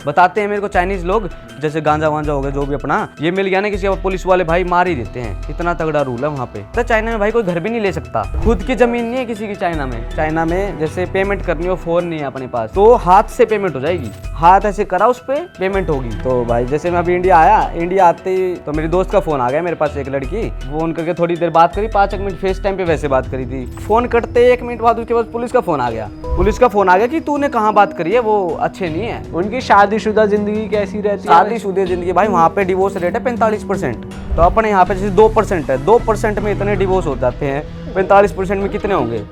बताते हैं मेरे को चाइनीज लोग, जैसे गांजा वांजा हो गया जो भी अपना ये मिल गया ना किसी, पुलिस वाले भाई मार ही देते हैं, इतना तगड़ा रूल है वहाँ पे। तो चाइना में भाई कोई घर भी नहीं ले सकता, खुद की जमीन नहीं है किसी की चाइना में। चाइना में जैसे पेमेंट करनी हो, फोन नहीं है अपने पास तो हाथ से पेमेंट हो जाएगी, हाथ ऐसे करा उस पे पेमेंट होगी। तो भाई जैसे मैं अभी इंडिया आया, इंडिया आते ही तो मेरी दोस्त का फोन आ गया मेरे पास, एक लड़की, फोन करके थोड़ी देर बात करी, 5 मिनट फेस टाइम पे वैसे बात करी थी। फोन कटते 1 मिनट बाद उसके बाद पुलिस का फोन आ गया, पुलिस का फोन आ गया कि तूने कहाँ बात करी है, वो अच्छे नहीं है। उनकी शादीशुदा जिंदगी कैसी रहती है? शादीशुदा जिंदगी भाई वहाँ पे डिवोर्स रेट है 45%, तो अपने यहाँ पे जैसे 2% है, 2% में इतने डिवोर्स हो जाते हैं, 45% में कितने होंगे।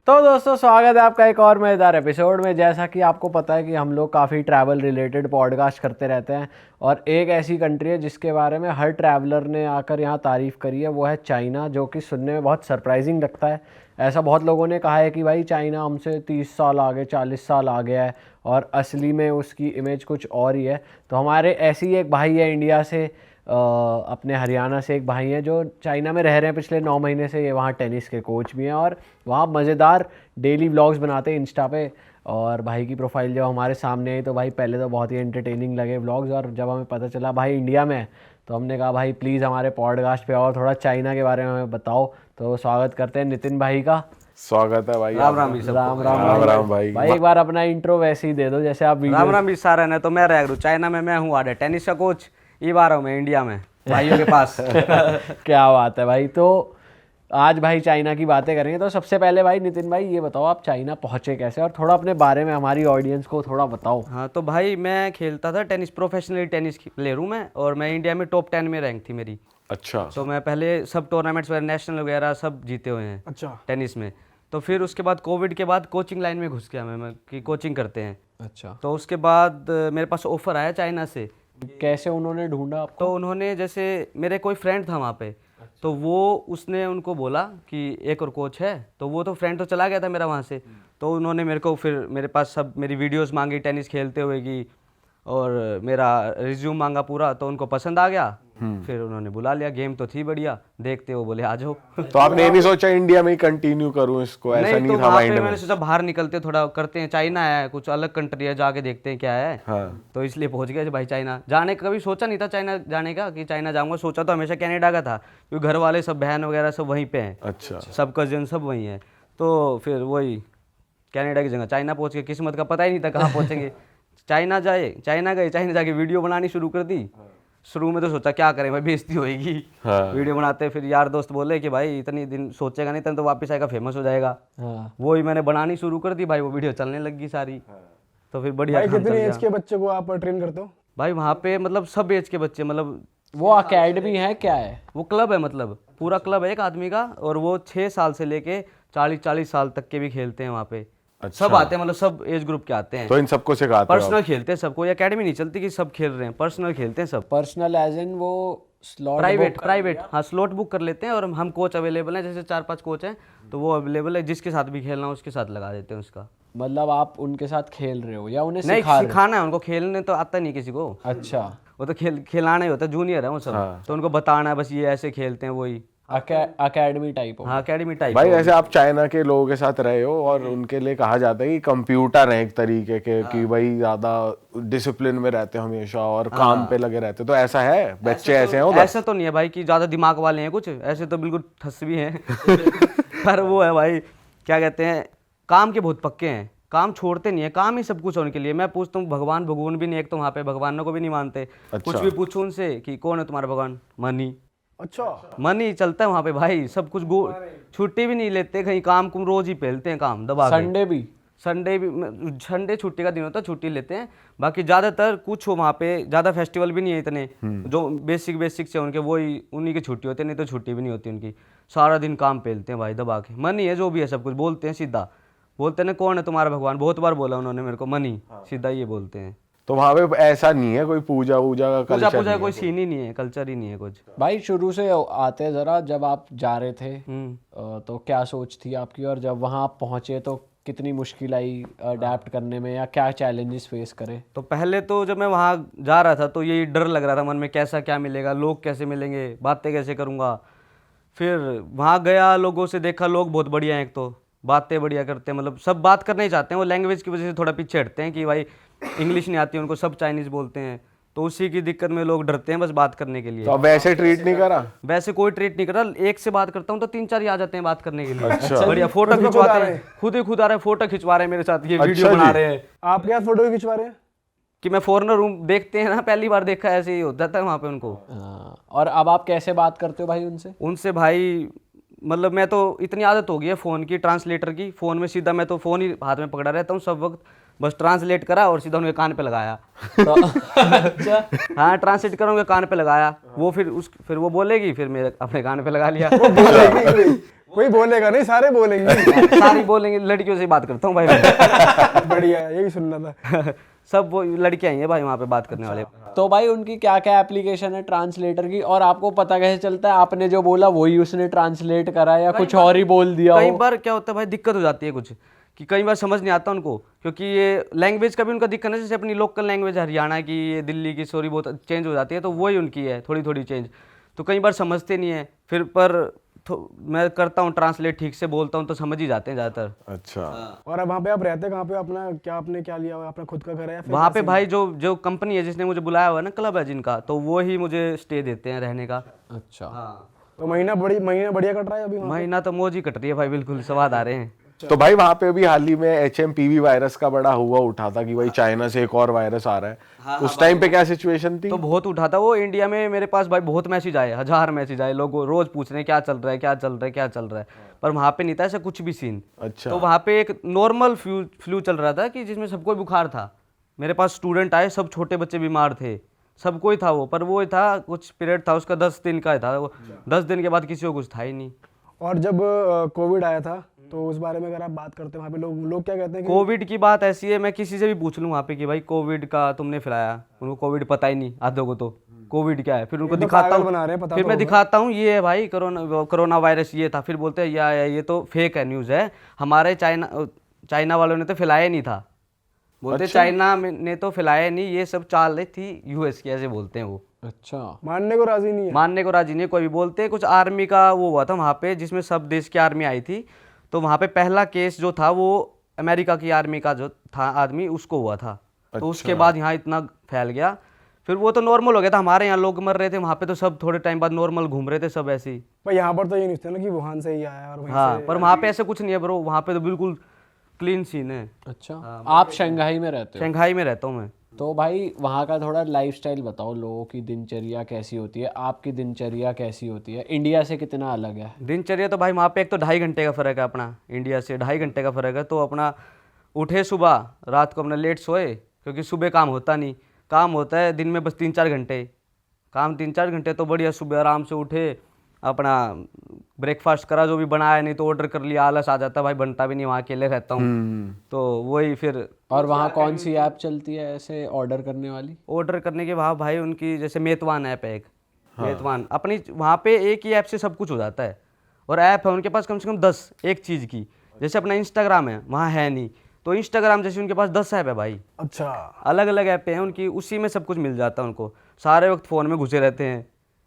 तो दोस्तों स्वागत है आपका एक और मज़ेदार एपिसोड में। जैसा कि आपको पता है कि हम लोग काफ़ी ट्रैवल रिलेटेड पॉडकास्ट करते रहते हैं और एक ऐसी कंट्री है जिसके बारे में हर ट्रैवलर ने आकर यहाँ तारीफ़ करी है, वो है चाइना, जो कि सुनने में बहुत सरप्राइजिंग लगता है। ऐसा बहुत लोगों ने कहा है कि भाई चाइना हमसे 30 साल आगे, 40 साल आगे है और असली में उसकी इमेज कुछ और ही है। तो हमारे ऐसे ही एक भाई है इंडिया से, अपने हरियाणा से एक भाई हैं जो चाइना में रह रहे हैं पिछले 9 महीने से। ये वहाँ टेनिस के कोच भी हैं और वहाँ मज़ेदार डेली व्लॉग्स बनाते हैं इंस्टा पे। और भाई की प्रोफाइल जब हमारे सामने आई तो भाई पहले तो बहुत ही एंटरटेनिंग लगे व्लॉग्स, और जब हमें पता चला भाई इंडिया में है तो हमने कहा भाई प्लीज़ हमारे पॉडकास्ट पे और थोड़ा चाइना के बारे में हमें बताओ। तो स्वागत करते हैं नितिन भाई का। स्वागत है भाई। राम राम राम भाई। भाई एक बार अपना इंट्रो वैसे ही दे दो जैसे आप वीडियो। राम राम भी सारा है। तो मैं रह रू चाइना में, मैं हूँ आडे टेनिस का कोच, ये बार हूँ मैं इंडिया में भाइयों के पास। क्या बात है भाई। तो आज भाई चाइना की बातें करेंगे। तो सबसे पहले भाई नितिन भाई ये बताओ आप चाइना पहुंचे कैसे, और थोड़ा अपने बारे में हमारी ऑडियंस को थोड़ा बताओ। हाँ तो भाई मैं खेलता था टेनिस, प्रोफेशनली टेनिस प्लेयर हूँ मैं, और मैं इंडिया में टॉप 10 में रैंक थी मेरी। अच्छा। तो मैं पहले सब टूर्नामेंट्स वगैरह नेशनल वगैरह सब जीते हुए हैं। अच्छा। टेनिस में। तो फिर उसके बाद कोविड के बाद कोचिंग लाइन में घुस गया मैं कि कोचिंग करते हैं। अच्छा। तो उसके बाद मेरे पास ऑफर आया चाइना से। कैसे उन्होंने ढूंढा आपको? तो उन्होंने, जैसे मेरे कोई फ्रेंड था वहाँ पे, तो वो उसने उनको बोला कि एक और कोच है, तो वो तो फ्रेंड तो चला गया था मेरा वहाँ से। तो उन्होंने मेरे को फिर मेरे पास सब मेरी वीडियोस मांगी टेनिस खेलते हुए की, और मेरा रिज्यूम मांगा पूरा, तो उनको पसंद आ गया। फिर उन्होंने बुला लिया, गेम तो थी बढ़िया, देखते वो बोले आ जाओ। तो आपने ये नहीं सोचा इंडिया में ही कंटिन्यू करूं इसको? ऐसा नहीं तो था वहाँ पे माइंड में? मैंने सोचा बाहर निकलते थोड़ा करते हैं, चाइना है कुछ अलग कंट्री है, जाके देखते हैं क्या है। हाँ। तो इसलिए पहुंच गए भाई चाइना। जाने का कभी सोचा नहीं था चाइना जाने का कि चाइना जाऊंगा, सोचा तो हमेशा कनाडा का था, क्योंकि घर वाले सब बहन वगैरह सब वहीं पे हैं। अच्छा। सब कजन सब वहीं हैं। तो फिर वही कनाडा की जगह चाइना पहुंच गए, किस्मत का पता ही नहीं था कहाँ पहुंचेंगे। चाइना गए, चाइना जाके वीडियो बनानी शुरू कर दी। शुरू में तो सोचा क्या करें भाई, बेइज्जती होएगी। हाँ। वीडियो बनाते, फिर यार दोस्त बोले कि भाई इतनी दिन सोचेगा नहीं तो वापस आएगा, फेमस हो जाएगा। हाँ। वही मैंने बनानी शुरू कर दी भाई, वो वीडियो चलने लग गई सारी। तो फिर बढ़िया काम चल कितनी गया। एज के बच्चे को आप ट्रेन करते हो? भाई वहाँ पे मतलब सब एज के बच्चे, मतलब वो अकेडमी है क्या है? वो क्लब है, मतलब पूरा क्लब है एक आदमी का, और वो 6 साल से लेके 40 साल तक के भी खेलते हैं वहाँ पे। अच्छा। सब आते हैं, मतलब सब एज ग्रुप के आते हैं। तो इन सबको सिखाते हो पर्सनल खेलते हैं सबको, एकेडमी नहीं चलती कि सब खेल रहे हैं, पर्सनल खेलते हैं सब। पर्सनल एज इन वो स्लॉट प्राइवेट हाँ, स्लॉट बुक कर लेते हैं, और हम कोच अवेलेबल हैं, जैसे 4-5 कोच हैं, तो वो अवेलेबल है, जिसके साथ भी खेलना हो उसके साथ लगा देते हैं उसका। मतलब आप उनके साथ खेल रहे हो या उन्हें नहीं, सिखा रहे हो? सिखाना है उनको, खेलने तो आता नहीं किसी को। अच्छा। वो तो खिलाना ही होता है, जूनियर है वो सब। हाँ। तो उनको बताना है बस ये ऐसे खेलते हैं, वही अकेडमी टाइप हो। हाँ एकेडमी टाइप। भाई ऐसे आप चाइना के लोगों के साथ रहे हो और उनके लिए कहा जाता है कि कंप्यूटर है एक तरीके के, कि भाई ज्यादा डिसिप्लिन में रहते हैं हमेशा और काम पे लगे रहते हैं। तो ऐसा है, बच्चे ऐसे हैं उधर? ऐसा तो नहीं है भाई कि ज्यादा दिमाग वाले हैं कुछ, ऐसे तो बिल्कुल ठस भी हैं। पर वो है भाई, क्या कहते हैं, काम के बहुत पक्के हैं, काम छोड़ते नहीं है, काम ही सब कुछ है उनके लिए। मैं पूछता हूँ भगवान भी नहीं, एक तो वहाँ पे भगवानों को भी नहीं मानते। कुछ भी पूछूं उनसे कि कौन है तुम्हारा भगवान, मनी। अच्छा। मनी चलता है वहाँ पे भाई, सब कुछ छुट्टी भी नहीं लेते कहीं, काम कुम रोज ही पहलते हैं काम दबा के। संडे भी संडे छुट्टी का दिन होता है, छुट्टी लेते हैं। बाकी ज़्यादातर कुछ हो वहाँ पे, ज़्यादा फेस्टिवल भी नहीं है इतने, जो बेसिक से उनके वही उन्हीं की छुट्टी होती है, नहीं तो छुट्टी भी नहीं होती उनकी। सारा दिन काम पहलते हैं भाई दबा के। मनी है जो भी है, सब कुछ बोलते हैं सीधा, बोलते हैं ना कौन है तुम्हारा भगवान, बहुत बार बोला उन्होंने मेरे को, मनी। सीधा ये बोलते हैं। तो वहाँ पे ऐसा नहीं है कोई पूजा वूजा का कल्चर? पूजा कोई सीन ही नहीं है, कल्चर ही नहीं है कुछ। भाई शुरू से आते जरा, जब आप जा रहे थे तो क्या सोच थी आपकी, और जब वहाँ आप पहुँचे तो कितनी मुश्किल आई अडेप्ट करने में, या क्या चैलेंजेस फेस करे? तो पहले तो जब मैं वहाँ जा रहा था तो यही डर लग रहा था मन में, कैसा क्या मिलेगा, लोग कैसे मिलेंगे, बातें कैसे करूँगा। फिर वहाँ गया, लोगों से देखा, लोग बहुत बढ़िया हैं, एक तो बातें बढ़िया करते हैं, मतलब सब बात करना ही चाहते हैं। वो लैंग्वेज की वजह से थोड़ा पीछे हटते हैं कि भाई इंग्लिश नहीं आती उनको, सब चाइनीज बोलते हैं, तो उसी की दिक्कत में लोग डरते हैं बस बात करने के लिए। तो अब वैसे ट्रीट नहीं करा? वैसे कोई ट्रीट नहीं कर रहा, एक से बात करता हूँ तो 3-4 ही आ जाते हैं बात करने के लिए। बढ़िया फोटो खिंचवाते हैं, खुद ही खुद आ रहे हैं, फोटो खिंचवा रहे हैं मेरे साथ, ये वीडियो बना रहे हैं। आपके साथ फोटो खिंचवा रहे हैं? कि मैं फॉरनर हूँ, देखते हैं ना, पहली बार देखा, ऐसे ही होता था वहाँ पे उनको। और अब आप कैसे बात करते हो भाई उनसे? उनसे भाई मतलब मैं तो इतनी आदत हो गई है फ़ोन की, ट्रांसलेटर की, फ़ोन में सीधा मैं तो फ़ोन ही हाथ में पकड़ा रहता हूँ सब वक्त, बस ट्रांसलेट करा और सीधा उनके कान पे लगाया। तो अच्छा, हाँ ट्रांसलेट करा उनके कान पे लगाया, वो फिर वो बोलेगी, फिर मेरे अपने कान पे लगा लिया। कोई बोलेगा नहीं, सारे बोलेंगे। सारी बोलेंगे, लड़कियों से ही बात करता हूँ भाई मैं। बढ़िया है, यही सुनना था। सब वो लड़कियाँ ही हैं भाई वहाँ पे बात करने वाले। तो भाई उनकी क्या क्या एप्लीकेशन है ट्रांसलेटर की, और आपको पता कैसे चलता है आपने जो बोला वही उसने ट्रांसलेट करा या कुछ और ही बोल दिया कई हो? बार क्या होता है भाई, दिक्कत हो जाती है कुछ, कि कई बार समझ नहीं आता उनको, क्योंकि ये लैंग्वेज का भी उनका दिक्कत है। जैसे अपनी लोकल लैंग्वेज हरियाणा की, ये दिल्ली की, सॉरी बहुत चेंज हो जाती है, तो वही उनकी है थोड़ी थोड़ी चेंज, तो कई बार समझते नहीं है। फिर पर मैं करता हूँ ट्रांसलेट, ठीक से बोलता हूँ तो समझ ही जाते हैं ज़्यादातर। अच्छा। और अब वहाँ पे आप रहते कहाँ पे? अपना क्या, आपने क्या लिया हुआ है? अपना खुद का घर है या फिर वहाँ पे भाई जो कंपनी है जिसने मुझे बुलाया हुआ है ना, क्लब है जिनका, तो वो ही मुझे स्टे देते हैं रहने का। अच्छा, तो महीना बढ़िया कट रहा है अभी वहाँ? महीना तो मौज ही कट रही है भाई, बिल्कुल स्वाद आ रहे हैं। तो भाई वहाँ पे भी हाल ही में HMPV वायरस का बड़ा हुआ उठा था कि भाई चाइना से एक और वायरस आ रहा है, उस टाइम पे क्या सिचुएशन थी? तो बहुत उठा था वो। इंडिया में मेरे पास भाई बहुत मैसेज आए, 1000 मैसेज आए, लोग रोज पूछ रहे हैं क्या चल रहा है, क्या चल रहा है, क्या चल रहा है। पर वहाँ पे नहीं था ऐसा कुछ भी सीन। अच्छा। तो वहाँ पे एक नॉर्मल फ्लू चल रहा था कि जिसमें सबको बुखार था। मेरे पास स्टूडेंट आए, सब छोटे बच्चे बीमार थे, सबको ही था वो। पर वो था कुछ पीरियड था उसका 10 दिन का था वो, 10 दिन के बाद किसी को कुछ था ही नहीं। और जब कोविड आया था तो उस बारे में अगर आप बात करते हैं, वहाँ पे लोग क्या कहते हैं कि कोविड की बात ऐसी है, मैं किसी से भी पूछ लूँ वहाँ पे कि भाई कोविड का तुमने फैलाया, उनको कोविड पता ही नहीं आधों को, तो कोविड क्या है। फिर उनको ये तो दिखाता पागल हूँ, बना रहे हैं, पता फिर तो मैं होगा। दिखाता हूँ ये है भाई कोरोना वायरस ये था। फिर बोलते हैं ये तो फेक है, न्यूज़ है, हमारे चाइना वालों ने तो फैलाया नहीं था। बोलते चाइना ने तो फैलाया नहीं, ये सब चाल थी US की, ऐसे बोलते हैं वो। अच्छा, मानने को राजी नहीं है। मानने को राजी नहीं कोई भी। बोलते हैं कुछ आर्मी का वो हुआ था वहाँ पे, जिसमें सब देश की आर्मी आई थी, तो वहाँ पे पहला केस जो था वो अमेरिका की आर्मी का जो था आदमी, उसको हुआ था। तो उसके बाद यहाँ इतना फैल गया, फिर वो तो नॉर्मल हो गया था। हमारे यहाँ लोग मर रहे थे, वहाँ पे तो सब थोड़े टाइम बाद नॉर्मल घूम रहे थे सब ऐसे ही। पर यहाँ पर तो ये नहीं था ना कि वुहान से ही आया और वहीं हाँ, से। पर वहाँ पे ऐसा कुछ नहीं है ब्रो, वहाँ पे तो बिल्कुल क्लीन सीन है। अच्छा, आप शंघाई में रहते हो? शंघाई में रहता हूँ मैं। तो भाई वहाँ का थोड़ा लाइफस्टाइल बताओ, लोगों की दिनचर्या कैसी होती है, आपकी दिनचर्या कैसी होती है, इंडिया से कितना अलग है? दिनचर्या तो भाई वहाँ पे एक तो 2.5 घंटे का फ़र्क है अपना, इंडिया से 2.5 घंटे का फ़र्क है। तो अपना उठे सुबह, रात को अपना लेट सोए, क्योंकि सुबह काम होता नहीं, काम होता है दिन में बस 3-4 घंटे काम, 3-4 घंटे। तो बढ़िया सुबह आराम से उठे, अपना ब्रेकफास्ट करा, जो भी बनाया, नहीं तो ऑर्डर कर लिया, आलस आ जाता है भाई, बनता भी नहीं, वहाँ अकेले रहता हूँ तो वही फिर। और वहाँ कौन सी ऐप चलती है ऐसे ऑर्डर करने वाली? ऑर्डर करने के वहाँ भाई उनकी जैसे मेतवान ऐप है एक, मेतवान अपनी, वहाँ पे एक ही ऐप से सब कुछ हो जाता है। और ऐप है उनके पास कम से कम 10 एक चीज़ की। जैसे अपना इंस्टाग्राम है, वहाँ है नहीं, तो इंस्टाग्राम जैसे उनके पास 10 ऐप है भाई, अच्छा, अलग अलग ऐप हैं उनकी, उसी में सब कुछ मिल जाता है उनको। सारे वक्त फ़ोन में घुसे रहते हैं।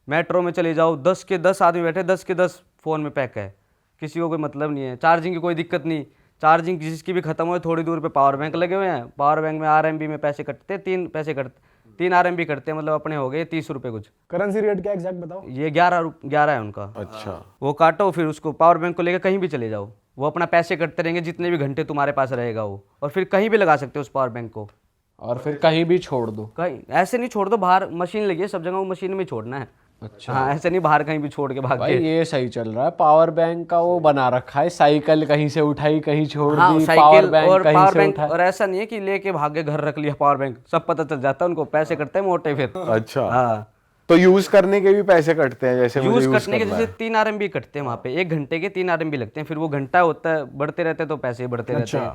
मेट्रो में चले जाओ, 10 के 10 आदमी बैठे, 10 के 10 फ़ोन में पैक है, किसी को कोई मतलब नहीं है। चार्जिंग की कोई दिक्कत नहीं, चार्जिंग जिसकी भी खत्म हो, थोड़ी दूर पे पावर बैंक लगे हुए हैं, पावर बैंक में RMB में पैसे कटते, 3 RMB कटते हैं, मतलब अपने हो गए 30 रुपये कुछ। करेंसी रेट क्या एग्जैक्ट बताओ? ये 11 है उनका। अच्छा। वो काटो, फिर उसको पावर बैंक को लेकर कहीं भी चले जाओ, वो अपना पैसे कटते रहेंगे जितने भी घंटे तुम्हारे पास रहेगा वो, और फिर कहीं भी लगा सकते हो उस पावर बैंक को। और फिर कहीं भी छोड़ दो? कहीं ऐसे नहीं छोड़ दो, बाहर मशीन लगी है सब जगह, वो मशीन में छोड़ना है। अच्छा, हाँ, ऐसे नहीं बाहर कहीं भी छोड़ के भाग भाई के। ये सही चल रहा है। पावर बैंक का वो बना रखा है, साइकिल कहीं से उठाई कहीं छोड़ हाँ, दी, साइकिल पावर बैंक और कहीं पावर से बैंक, उठाई। और ऐसा नहीं है कि लेके भागे घर रख लिया पावर बैंक, सब पता चल जाता है उनको, पैसे कटते हैं मोटे फिर। अच्छा। हाँ, तो यूज करने के भी पैसे कटते हैं? जैसे मुझे यूज यूज करने के करना जैसे है। 3 RMB कटते हैं वहाँ पे, 1 घंटे के 3 RMB लगते हैं। फिर वो घंटा होता है, बढ़ते रहते हैं तो पैसे बढ़ते रहते हैं।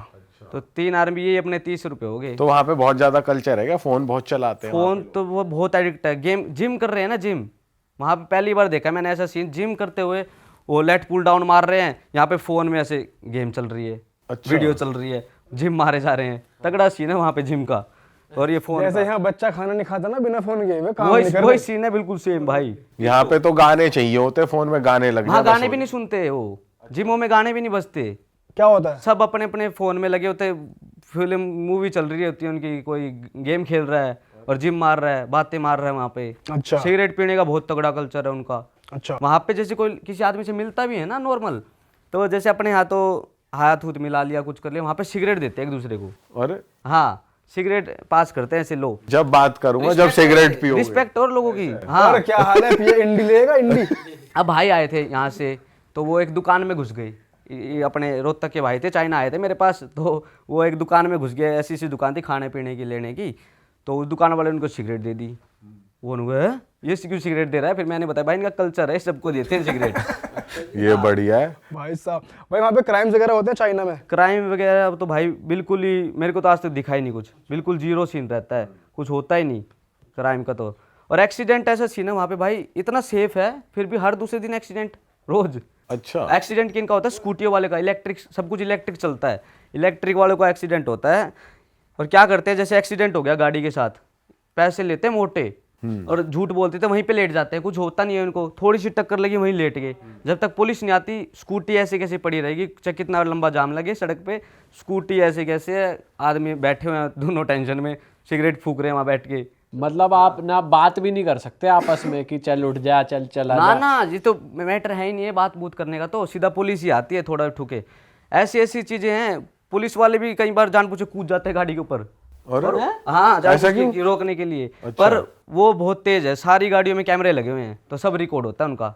तो 3 RMB ये अपने 30 रुपये हो गए। तो वहाँ पे बहुत ज्यादा कल्चर है क्या? फोन बहुत चलाते हैं? फोन तो वो बहुत एडिक्ट है। गेम, जिम कर रहे हैं ना, जिम वहाँ पे पहली बार देखा मैंने ऐसा सीन, जिम करते हुए वो लेट पुल डाउन मार रहे हैं, यहाँ पे फोन में ऐसे गेम चल रही है, वीडियो चल रही है, जिम मारे जा रहे हैं। तगड़ा सीन है वहाँ पे जिम का। और ये फोन जैसे यहाँ बच्चा खाना नहीं खाता ना बिना फोन के, वे काम नहीं कर वही रहे। सीन है, बिल्कुल सेम भाई। यहाँ पे तो गाने चाहिए होते, फोन में गाने लग हाँ, जाते गाने भी नहीं सुनते वो, जिमों में गाने भी नहीं बजते, क्या होता है? सब अपने अपने फोन में लगे होते, फिल्म मूवी चल रही होती है उनकी, कोई गेम खेल रहा है और जिम मार रहा है, बातें मार रहा है वहाँ पे। अच्छा सिगरेट पीने का बहुत तगड़ा कल्चर है उनका। अच्छा। वहाँ पे जैसे कोई किसी आदमी से मिलता भी है ना नॉर्मल, तो जैसे अपने हाथ हूथ मिला लिया, कुछ कर लिया, वहाँ पे सिगरेट देते हैं एक दूसरे को। अरे हाँ, सिगरेट पास करते हैं ऐसे लो। जब बात करूंगा जब सिगरेट पियोगे। रिस्पेक्ट और लोगों की। हाँ, और क्या हाल है? ये इंडी लेगा इंडी? अब भाई आए थे यहाँ से, तो वो एक दुकान में घुस गए। ये अपने रोहतक के भाई थे, चाइना आए थे मेरे पास, तो वो एक दुकान में घुस गए, ऐसी सी दुकान थी खाने पीने की लेने की। तो उस दुकान वाले ने उनको सिगरेट दे दी। वो उन्होंने ये क्यों सिगरेट दे रहा है? फिर मैंने बताया भाई इनका कल्चर है, सबको देते हैं सिगरेट। ये बढ़िया है। भाई साहब, भाई वहाँ पे क्राइम्स वगैरह होते हैं चाइना में? क्राइम वगैरह अब तो भाई बिल्कुल ही, मेरे को तो आज तक दिखा ही नहीं कुछ, बिल्कुल जीरो सीन रहता है, कुछ होता ही नहीं क्राइम का तो। और एक्सीडेंट ऐसा सीन है वहाँ पे भाई, इतना सेफ है, फिर भी हर दूसरे दिन एक्सीडेंट रोज। अच्छा। एक्सीडेंट किन का होता है? स्कूटियों वाले का, इलेक्ट्रिक, सब कुछ इलेक्ट्रिक चलता है, इलेक्ट्रिक वालों का एक्सीडेंट होता है। और क्या करते हैं, जैसे एक्सीडेंट हो गया गाड़ी के साथ, पैसे लेते हैं मोटे और झूठ बोलते थे, वहीं पे लेट जाते हैं, कुछ होता नहीं है उनको, थोड़ी सी टक्कर लगी वहीं लेट गए। जब तक पुलिस नहीं आती स्कूटी ऐसे कैसे पड़ी रहेगी, चाहे कितना लंबा जाम लगे सड़क पे, स्कूटी ऐसे कैसे, आदमी बैठे हुए हैं दोनों टेंशन में, सिगरेट फूक रहे हैं वहाँ बैठ के। मतलब आप ना बात भी नहीं कर सकते आपस में कि चल उठ जा, चल चला ना जा। ना, ये तो मैटर है ही नहीं है बात बूत करने का, तो सीधा पुलिस ही आती है थोड़ा ठुके। ऐसी ऐसी चीजें हैं, पुलिस वाले भी कई बार जान पूछे कूद जाते हैं गाड़ी के ऊपर। और हाँ, रोकने के लिए। पर वो बहुत तेज है, सारी गाड़ियों में कैमरे लगे हुए हैं, तो सब रिकॉर्ड होता है उनका,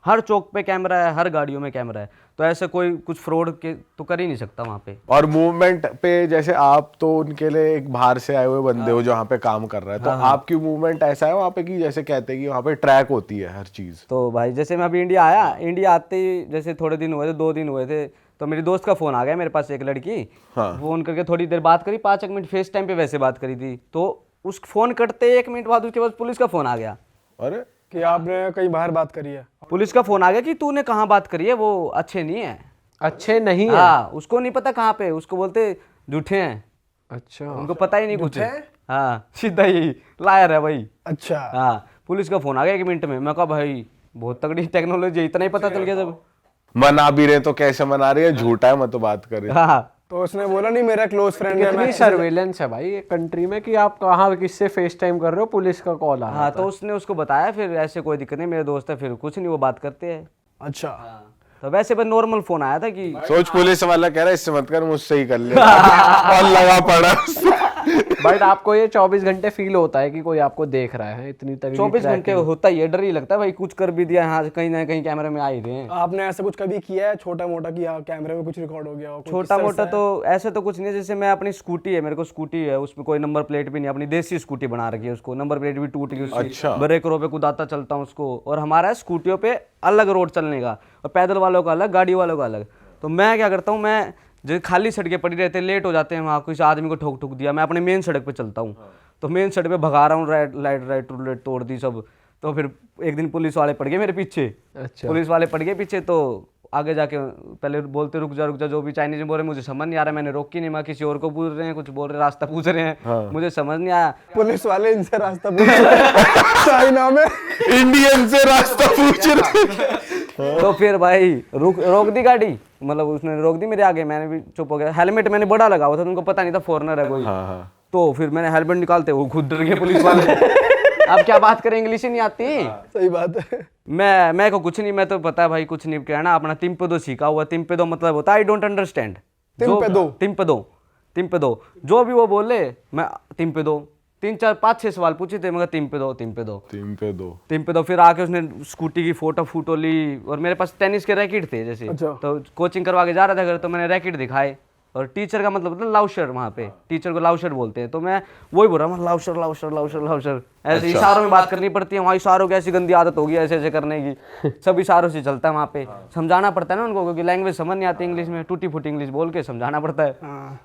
हर चौक पे कैमरा है, हर गाड़ियों में कैमरा है, तो ऐसे कोई कुछ फ्रॉड के तो कर ही नहीं सकता वहाँ पे। और मूवमेंट पे जैसे आप तो उनके लिए एक बाहर से आए हुए बंदे हो जो वहाँ पे काम कर रहा है, तो आपकी मूवमेंट ऐसा है वहाँ पे कि जैसे कहते हैं कि वहाँ पे ट्रैक होती है हर चीज? तो भाई जैसे मैं अभी इंडिया आया, इंडिया आते ही जैसे थोड़े दिन हुए थे, 2 दिन हुए थे, तो मेरी दोस्त का फोन आ गया मेरे पास, एक लड़की। हाँ। फोन करके थोड़ी देर बात करी, 5 मिनट फेस टाइम पे वैसे बात करी थी, तो उस फोन कटते 1 मिनट बाद उसके बाद पुलिस का फोन आ गया। अरे कि आपने कहीं बाहर बात करी है? पुलिस का फोन आ गया कि तूने कहाँ बात करी है, वो अच्छे नहीं है। अच्छे नहीं है? हाँ, उसको नहीं पता कहाँ पे, उसको बोलते झूठे हैं, अच्छा, उनको पता ही नहीं कुछ। हाँ, सीधा यही लायर है भाई। अच्छा। हाँ, पुलिस का फोन आ गया 1 मिनट में। मैं कहा भाई बहुत तगड़ी टेक्नोलॉजी है, इतना ही पता चल गया जब। मना भी रहे तो कैसे मना रही है, झूठा है मत तो बात करे। हाँ, तो उसने बोला नहीं मेरा क्लोज फ्रेंड है, कितनी सर्वेलेंस है भाई एक कंट्री में कि आप कहाँ किससे फेस टाइम कर रहे हो, पुलिस का कॉल आ रहा हाँ, तो उसने उसको बताया, फिर ऐसे कोई दिक्कत नहीं, मेरे दोस्त है, फिर कुछ नहीं, वो बात करते हैं। अच्छा। तो वैसे बस नॉर्मल फोन आया था कि सोच पुलिस वाला कह रहा है इससे मत कर, मुझसे ही कर ले। और लगा पड़ा। बट आपको ये 24 घंटे फील होता है कि कोई आपको देख रहा है? इतनी तगड़ी 24 घंटे होता ही है, डर ही लगता है भाई, कुछ कर भी दिया, हाँ कहीं ना कहीं कैमरे में आ ही रहे हैं। आपने ऐसा कुछ कभी किया है छोटा मोटा कि हाँ कैमरे में कुछ रिकॉर्ड हो गया हो? छोटा मोटा तो ऐसे तो कुछ नहीं है, जैसे मैं अपनी स्कूटी है, मेरे को स्कूटी है, उसमें कोई नंबर प्लेट भी नहीं, अपनी देसी स्कूटी बना रखी है, उसको नंबर प्लेट भी टूट गई उसकी। अच्छा। ब्रेकरों पे कुदाता चलता हूँ उसको। और हमारा है स्कूटियों पे अलग रोड चलने का, और पैदल वालों का अलग, गाड़ी वालों का अलग। तो मैं क्या करता हूँ, मैं जो खाली सड़कें पड़ी रहते हैं, लेट हो जाते हैं, वहाँ किसी आदमी को ठोक ठुक दिया, मैं अपने मेन सड़क पे चलता हूँ। तो मेन सड़क पे भगा रहा हूँ, राइट रूलेट तोड़ दी सब। तो फिर एक दिन पुलिस वाले पड़ गए मेरे पीछे। अच्छा। पुलिस वाले पड़ गए पीछे, तो आगे जाके पहले बोलते रुक जा, जो भी चाइनीज में बोल रहे, मुझे समझ नहीं आ रहा, मैंने रोकी नहीं, मैं किसी और को पूछ रहे हैं, कुछ बोल रहे, रास्ता पूछ रहे हैं, मुझे समझ नहीं आया। पुलिस वाले इनसे रास्ता पूछ रहे हैं चाइना में, इंडियन से रास्ता पूछ रहे। तो फिर भाई रोक दी गाड़ी, मतलब उसने रोक दी मेरे आगे, मैंने भी चुप हो गया। हेलमेट मैंने बड़ा लगा हुआ था, उनको पता नहीं था फॉरेनर है कोई। तो फिर मैंने हेलमेट निकालते, वो खुद डर गए पुलिस वाले। अब क्या बात करें, इंग्लिश ही नहीं आती। सही बात है। मैं को कुछ नहीं, मैं तो पता है भाई कुछ नहीं कहना, अपना तिम्पेदो सीखा हुआ। तिम्पेदो मतलब होता है आई डोंट अंडरस्टैंड। तिम्पेदो जो भी वो बोले, मैं तिम्पेदो। 3 4 5 6 सवाल पूछे थे, मगर तिम्पेदो। फिर आके उसने स्कूटी की फोटो ली, और मेरे पास टेनिस के रैकेट थे जैसे। अच्छा। तो कोचिंग करवा के जा रहा था घर, तो मैंने रैकेट दिखाए, और टीचर का मतलब होता है लाउशर, वहाँ पे टीचर को लाउशर बोलते हैं। तो मैं वही बोल रहा हूँ, लाउशर ऐसे इशारों में बात करनी पड़ती है वहाँ। इशारों की ऐसी गंदी आदत होगी ऐसे ऐसे करने की, सब इशारों से चलता है वहाँ पे। समझाना पड़ता है ना उनको, क्योंकि लैंग्वेज समझ नहीं आती इंग्लिश में, टूटी फूटी इंग्लिश बोल के समझाना पड़ता है।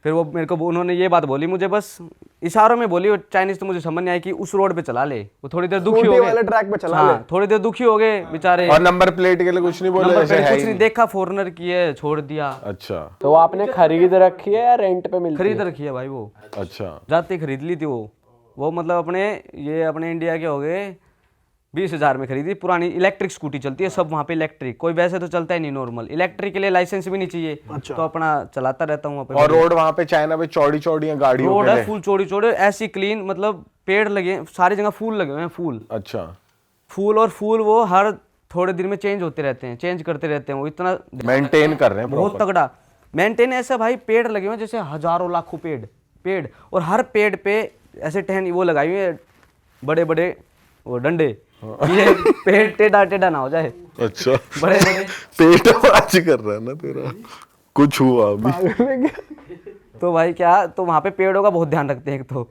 फिर वो मेरे को उन्होंने ये बात बोली, मुझे बस इशारों में बोली, और चाइनीज तो मुझे समझ नहीं आई कि उस रोड पे चला ले। वो थोड़ी देर दुखी हो गए, वाले ट्रैक पे चला ले। थोड़ी देर दुखी हो गए बेचारे। और नंबर प्लेट के लिए कुछ नहीं बोला? नंबर प्लेट कुछ नहीं देखा, फॉरेनर की है, छोड़ दिया। अच्छा। तो आपने खरीद रखी है या रेंट पे मिलती है? खरीद रखी है भाई वो। अच्छा। जाते खरीद ली थी वो मतलब अपने इंडिया के हो गए 20,000 में खरीदी, पुरानी इलेक्ट्रिक स्कूटी चलती है सब वहाँ पे इलेक्ट्रिक, कोई वैसे तो चलता ही नहीं नॉर्मल, इलेक्ट्रिक के लिए लाइसेंस भी नहीं चाहिए। तो अपना चलाता रहता हूँ वहाँ पे। और रोड वहाँ पे चाइना में चौड़ी चौड़ी है गाड़ियों रोड के है लिए? फुल चौड़ी चौड़ी, ऐसी क्लीन, मतलब पेड़ लगे हैं सारी जगह, फूल लगे हुए हैं, फूल अच्छा। फूल, और फूल वो हर थोड़े दिन में चेंज होते रहते हैं, चेंज करते रहते हैं, वो इतना मेंटेन कर रहे हैं बहुत proper। तगड़ा मेंटेन। ऐसा भाई पेड़ लगे हुए हैं जैसे हजारों लाखों पेड़, और हर पेड़ पे ऐसे टहनी वो लगाई हुई है, बड़े बड़े वो डंडे, ये पेड़ टेढ़ा टेढ़ा ना हो जाए। अच्छा। बड़े बड़े पेट आज कर रहा है ना तेरा, कुछ हुआ अभी? तो भाई क्या, तो वहाँ पे पेड़ों का बहुत ध्यान रखते हैं। एक तो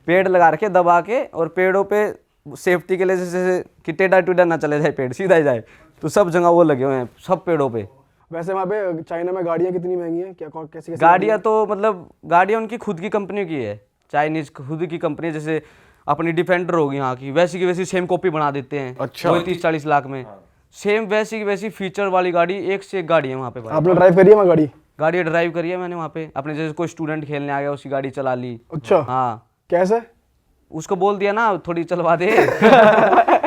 पेड़ लगा रखे दबा के, और पेड़ों पे सेफ्टी के लिए जैसे कि टेढ़ा टेढ़ा ना चले जाए पेड़, सीधा ही जाए, तो सब जगह वो लगे हुए हैं सब पेड़ों पे। वैसे वहाँ पे चाइना में गाड़ियाँ कितनी महंगी हैं, क्या कैसी कैसी गाड़ियाँ तो मतलब गाड़ियाँ उनकी खुद की कंपनी की है, चाइनीज खुद की कंपनी, जैसे अपनी डिफेंडर होगी यहाँ की, वैसी की वैसी सेम कॉपी बना देते हैं। अच्छा। 30-40 लाख में सेम वैसी की वैसी फीचर वाली गाड़ी, एक से एक गाड़ी है वहाँ पे भाई। आपने ड्राइव करी है वहाँ गाड़ी? गाड़ी ड्राइव करी है मैंने वहाँ पे, अपने जैसे कोई स्टूडेंट खेलने आ गया उसकी गाड़ी चला ली। अच्छा, हाँ, कैसे? उसको बोल दिया ना थोड़ी चलवा दे।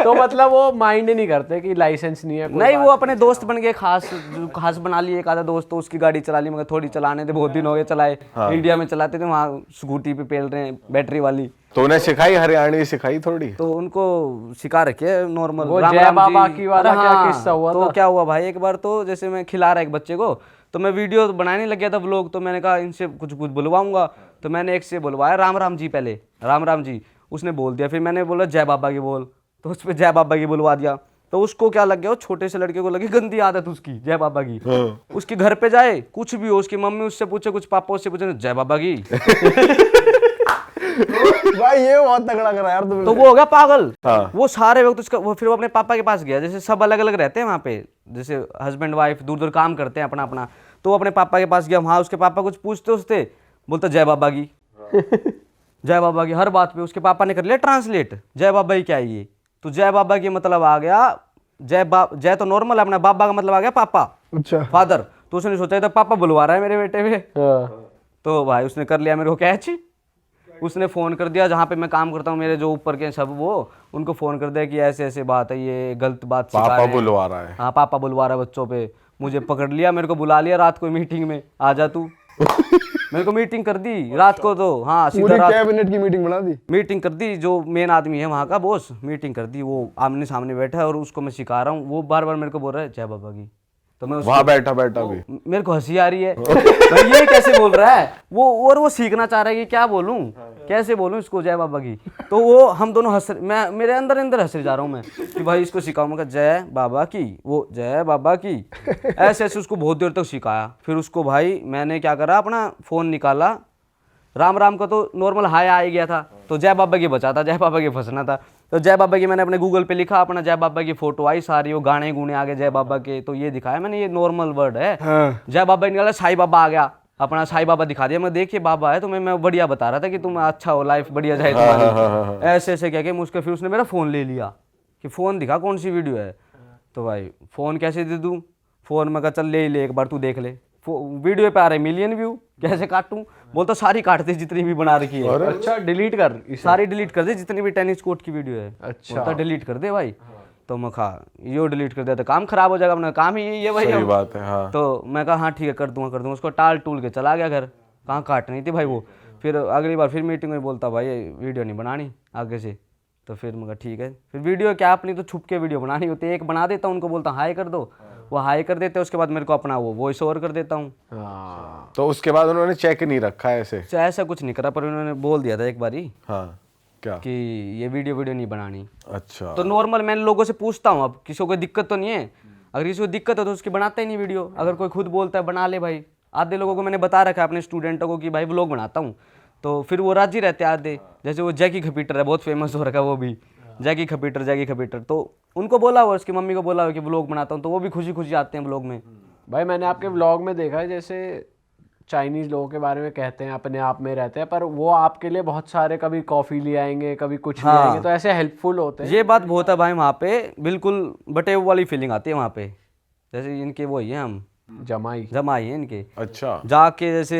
तो मतलब वो माइंड नहीं करते कि लाइसेंस नहीं है कोई नहीं, बात वो अपने दोस्त बन गए, खास बना लिए एक आधा दोस्त, तो उसकी गाड़ी चला ली, मगर थोड़ी चलाने थे, बहुत दिन हो गए चलाए। इंडिया में चलाते थे, वहाँ स्कूटी पे पेल रहे हैं बैटरी वाली, तो उन्हें सिखाई, हरियाणवी सिखाई थोड़ी? तो उनको सिखा रखे है नॉर्मल। वो राम जय राम बाबा जी। की वाला अरे क्या हाँ, किस्सा हुआ तो था? क्या हुआ भाई, एक बार तो जैसे मैं खिला रहा एक बच्चे को, तो मैं वीडियो बनाने लग गया था व्लॉग, तो मैंने कहा इनसे कुछ बुलवाऊंगा, तो मैंने एक से बुलवाया राम राम जी, पहले राम राम जी, उसने बोल दिया, फिर मैंने बोला जय बाबा की बोल, तो उस पर जय बाबा की बुलवा दिया। तो उसको क्या लग गया, वो छोटे से लड़के को लगी गंदी आदत उसकी जय बाबा की। उसके घर पे जाए कुछ भी हो, उसकी मम्मी उससे पूछे, कुछ पापा उससे पूछे, जय बाबा की। भाई ये बहुत तगड़ा करा यार तुमने। तो वो हो गया पागल। हाँ। वो सारे वक्त उसका वो, फिर वो अपने पापा के पास गया, जैसे सब अलग अलग रहते हैं वहाँ पे, जैसे हस्बैंड वाइफ दूर दूर काम करते हैं अपना अपना, तो वो अपने पापा के पास गया, वहाँ उसके पापा कुछ पूछते उससे, बोलता जय बाबा की। जय बाबा की हर बात पे। उसके पापा ने कर लिया ट्रांसलेट, जय बाबा की क्या है ये, तो जय बाबा की मतलब आ गया जय तो नॉर्मल है अपना, बाबा का मतलब आ गया पापा, अच्छा, फादर। तो उसने सोचा था पापा बुलवा रहा है मेरे बेटे में, हाँ। तो भाई उसने कर लिया मेरे को कैच। उसने फ़ोन कर दिया जहाँ पे मैं काम करता हूँ, मेरे जो ऊपर के सब, वो उनको फ़ोन कर दिया कि ऐसे ऐसे बात है, ये गलत बात सिखा पापा रहे हैं। बुलवा रहा है? हाँ, पापा बुलवा रहा है बच्चों पे। मुझे पकड़ लिया, मेरे को बुला लिया रात को मीटिंग में, आ जा तू। मेरे को मीटिंग कर दी रात को, तो हाँ सीधा पूरी रात कैबिनेट की मीटिंग बना दी। मीटिंग कर दी, जो मेन आदमी है वहाँ का बॉस, मीटिंग कर दी, वो आमने सामने बैठा है, और उसको मैं सिखा रहा हूँ, वो बार बार मेरे को बोल रहा है जय बाबा की, तो मैं वहां बैठा बैठा भी मेरे को हंसी आ रही है। भाई ये कैसे बोल रहा है वो, और वो सीखना चाह रहा है कि क्या बोलूं, कैसे बोलूं इसको जय बाबा की। तो वो हम दोनों मैं मेरे अंदर अंदर हंस जा रहा हूँ मैं कि भाई इसको सिखाऊं, मैं जय बाबा की, वो जय बाबा की, ऐसे ऐसे उसको बहुत देर तक सिखाया। फिर उसको भाई मैंने क्या करा, अपना फ़ोन निकाला, राम राम का तो नॉर्मल हाय आ ही गया था, तो जय बाबा की बचा था, जय बाबा की फंसना था। तो जय बाबा की मैंने अपने गूगल पे लिखा, अपना जय बाबा की फोटो आई सारी, वो गाने गुने आ गए जय बाबा के, तो ये दिखाया मैंने, ये नॉर्मल वर्ड है। हाँ। जय बाबा निकाला, साईं बाबा आ गया, अपना साईं बाबा दिखा दिया, मैं देखिए बाबा है, तो मैं बढ़िया बता रहा था कि तुम अच्छा हो, लाइफ बढ़िया जाए तुम्हारी, ऐसे ऐसे क्या कि मुझको। फिर उसने मेरा फ़ोन ले लिया कि फ़ोन दिखा कौन सी वीडियो है, तो भाई फ़ोन कैसे दे दूँ, फ़ोन में कहा चल ले ले एक बार तू देख ले, वीडियो पे आ रहे मिलियन व्यू, कैसे काटूं, बोलता सारी काट दे जितनी भी बना रखी है। अच्छा, डिलीट कर सारी डिलीट कर दे जितनी भी टेनिस कोर्ट की वीडियो है। अच्छा। बोलता डिलीट कर दे भाई। तो मैं कहा यो डिलीट कर दिया तो काम खराब हो जाएगा, अपना काम ही यही है भाई। सही बात है। हाँ। तो मैं कहा हाँ ठीक है कर दूंगा। उसको टाल टूल के चला गया घर, कहाँ काटनी थी भाई वो। फिर अगली बार फिर मीटिंग में बोलता भाई वीडियो नहीं बनानी आगे से, तो फिर मैं कहा ठीक है। फिर वीडियो क्या अपनी तो छुप के वीडियो बनानी होती है, एक बना देता हूँ, उनको बोलता हाई कर दो, वो हाई कर देते हैं, उसके बाद मेरे को अपना वो वॉइस ओवर कर देता हूँ। हाँ। तो उसके बाद उन्होंने चेक नहीं रखा है ऐसे? ऐसा कुछ नहीं करा, पर उन्होंने बोल दिया था एक बार ही हाँ। क्या? कि ये वीडियो नहीं बनानी। अच्छा। तो नॉर्मल मैं लोगों से पूछता हूँ, अब किसी को कोई दिक्कत तो नहीं है, अगर किसी को दिक्कत हो तो उसकी बनाता ही नहीं वीडियो, अगर कोई खुद बोलता है बना ले भाई। आधे लोगों को मैंने बता रखा है अपने स्टूडेंटों को कि भाई व्लॉग बनाता हूँ, तो फिर वो राजी रहते हैं आधे। जैसे वो जैकी खपीटर है, बहुत फेमस हो रखा है वो भी, जैकी खपीटर, तो उनको बोला हुआ, उसकी मम्मी को बोला हुआ कि व्लॉग बनाता हूँ, तो वो भी खुशी खुशी आते हैं व्लॉग में। भाई मैंने आपके व्लॉग में देखा है, जैसे चाइनीज़ लोगों के बारे में कहते हैं अपने आप में रहते हैं, पर वो आपके लिए बहुत सारे कभी कॉफ़ी ले आएंगे, कभी कुछ ले आएंगे, तो ऐसे हेल्पफुल होते हैं। ये बात बहुत है भाई, वहाँ पे बिल्कुल बटे वाली फीलिंग आती है वहाँ पे, जैसे इनके वो ही हैं, हम जमाई हैं इनके। अच्छा। जाके जैसे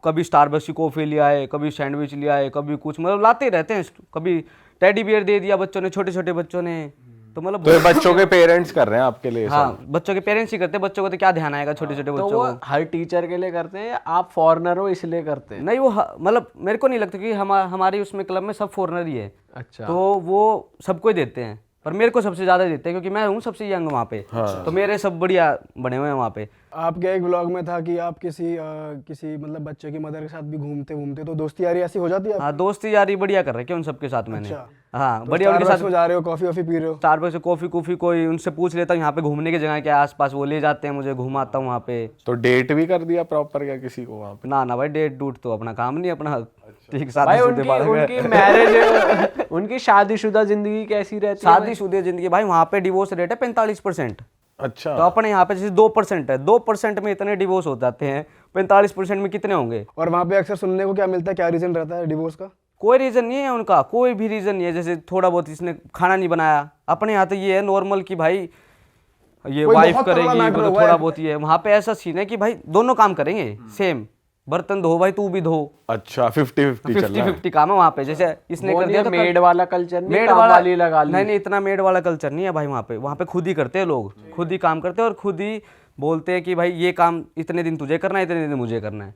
कभी स्टारबक्स की कॉफ़ी ले आए, कभी सैंडविच ले आए, कभी कुछ, मतलब लाते रहते हैं। कभी टेडी बियर दे दिया बच्चों ने, छोटे छोटे बच्चों ने, तो मतलब तो ये बच्चों के पेरेंट्स कर रहे हैं आपके लिए? हाँ, बच्चों के पेरेंट्स ही करते हैं, बच्चों को तो क्या ध्यान आएगा छोटे छोटे तो बच्चों वो को। हर टीचर के लिए करते हैं या आप फॉरेनर हो इसलिए करते हैं? नहीं वो मतलब मेरे को नहीं लगता कि हमारी उसमें क्लब में सब फॉरेनर ही है, अच्छा। तो वो सबको ही देते हैं, पर मेरे को सबसे ज्यादा देते हैं क्योंकि मैं हूँ सबसे यंग वहाँ पे। तो मेरे सब बढ़िया बने हुए हैं वहाँ पे। आपके एक ब्लॉग में था कि आप किसी मतलब बच्चे की मदर के साथ भी घूमते तो दोस्ती यारी ऐसी हो जाती है? हाँ, दोस्ती यारी बढ़िया कर रखे हैं उन सबके साथ मैंने। अच्छा। हाँ, तो बढ़िया उनके Starbucks साथ में जा रहे हो, कॉफी वॉफी पी रहे हो? स्टारबक्स से कॉफी कोई उनसे पूछ लेता हूँ यहाँ पे घूमने की जगह क्या है आसपास, वो ले जाते हैं मुझे, घुमाता हूँ वहाँ पे। तो डेट भी कर दिया प्रॉपर क्या किसी को वहाँ पे? ना भाई, डेट डूट तो अपना काम नहीं, अपना ठीक भाई शादी उनकी मैरिज उनकी शादीशुदा जिंदगी कैसी रहती है? शादीशुदा जिंदगी भाई वहाँ पे डिवोर्स रेट है 45%। अच्छा। तो अपने यहाँ पे जैसे 2% है, 2% में इतने डिवोर्स हो जाते हैं, 45% में कितने होंगे? और वहाँ पे अक्सर सुनने को क्या मिलता है, क्या रीजन रहता है डिवोर्स का? कोई रीजन नहीं है उनका, कोई भी रीजन नहीं है। जैसे थोड़ा बहुत इसने खाना नहीं बनाया, अपने यहाँ तो ये है नॉर्मल कि भाई ये कोई वाइफ बहुत तगड़ा करेगी, मैटर मतलब हुआ थोड़ा है। बहुत ही है। वहाँ पे ऐसा सीन है कि भाई दोनों काम करेंगे सेम, बर्तन धो भाई तू भी धो, अच्छा 50-50 चल रहा है। 50-50 काम है वहाँ पे। जैसे इसने कर दिया तो मेड वाला कल्चर नहीं, मेड काम वाला वाली लगा ली। नहीं, इतना मेड वाला कल्चर नहीं है भाई वहाँ पे। वहाँ पे खुद ही करते हैं लोग, खुद ही काम करते हैं और खुद ही बोलते हैं कि भाई ये काम इतने दिन तुझे करना है, इतने दिन मुझे करना है।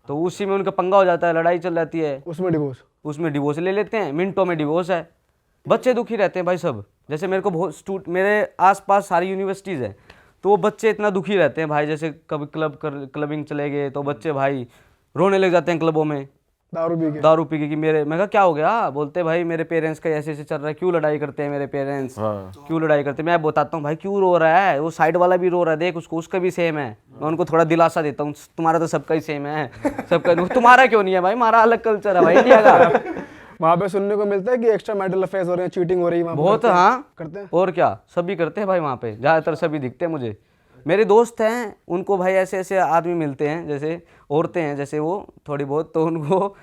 तो उसी में उनका पंगा हो जाता है, लड़ाई चल जाती है, उसमें डिवोर्स? उसमें डिवोर्स ले लेते हैं, मिनटों में डिवोर्स है। बच्चे दुखी रहते हैं भाई सब। जैसे मेरे को बहुत मेरे आसपास सारी यूनिवर्सिटीज़ हैं, तो वो बच्चे इतना दुखी रहते हैं भाई। जैसे कभी क्लबिंग चले गए तो बच्चे भाई रोने लग जाते हैं क्लबों में, दारू पी के कि मेरे, मैं कहा क्या हो गया? बोलते भाई मेरे पेरेंट्स का ऐसे ऐसे चल रहा है, क्यों लड़ाई करते हैं मेरे पेरेंट्स, क्यों लड़ाई करते हैं? मैं बताता हूँ भाई क्यों रो रहा है, वो साइड वाला भी रो रहा है, देख उसको, उसका भी सेम है। मैं उनको थोड़ा दिलासा देता हूँ, तुम्हारा तो सबका ही सेम है, सबका तुम्हारा क्यों नहीं है भाई, हमारा अलग कल्चर है भाई इंडिया का। वहाँ पे सुनने को मिलता है कि एक्स्ट्रा मैरिटल अफेयर्स हो रहे हैं, चीटिंग हो रही है वहाँ पे? बहुत, हाँ करते हैं। और क्या, सभी करते हैं भाई वहाँ पे, ज़्यादातर सभी दिखते हैं मुझे। मेरे दोस्त हैं उनको भाई ऐसे ऐसे आदमी मिलते हैं, जैसे औरतें हैं जैसे वो थोड़ी बहुत, तो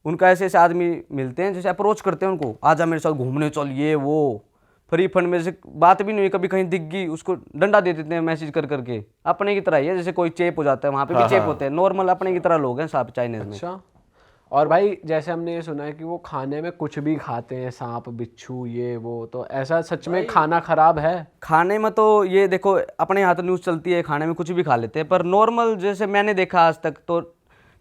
उनका ऐसे ऐसे आदमी मिलते हैं, जैसे अप्रोच करते हैं उनको, आजा मेरे साथ घूमने चल, ये वो फ्री फंड में। जैसे बात भी नहीं हुई, कभी कहीं दिख गई उसको डंडा दे देते हैं मैसेज कर करके। अपने की तरह ही है, जैसे कोई चेप हो जाता है वहाँ पे भी चेप होते हैं, नॉर्मल अपने की तरह लोग हैं सब चाइनीज में। अच्छा। और भाई जैसे हमने ये सुना है कि वो खाने में कुछ भी खाते हैं, सांप बिच्छू ये वो, तो ऐसा सच में खाना खराब है? खाने में तो ये देखो अपने यहाँ तो न्यूज़ चलती है, खाने में कुछ भी खा लेते हैं, पर नॉर्मल जैसे मैंने देखा आज तक तो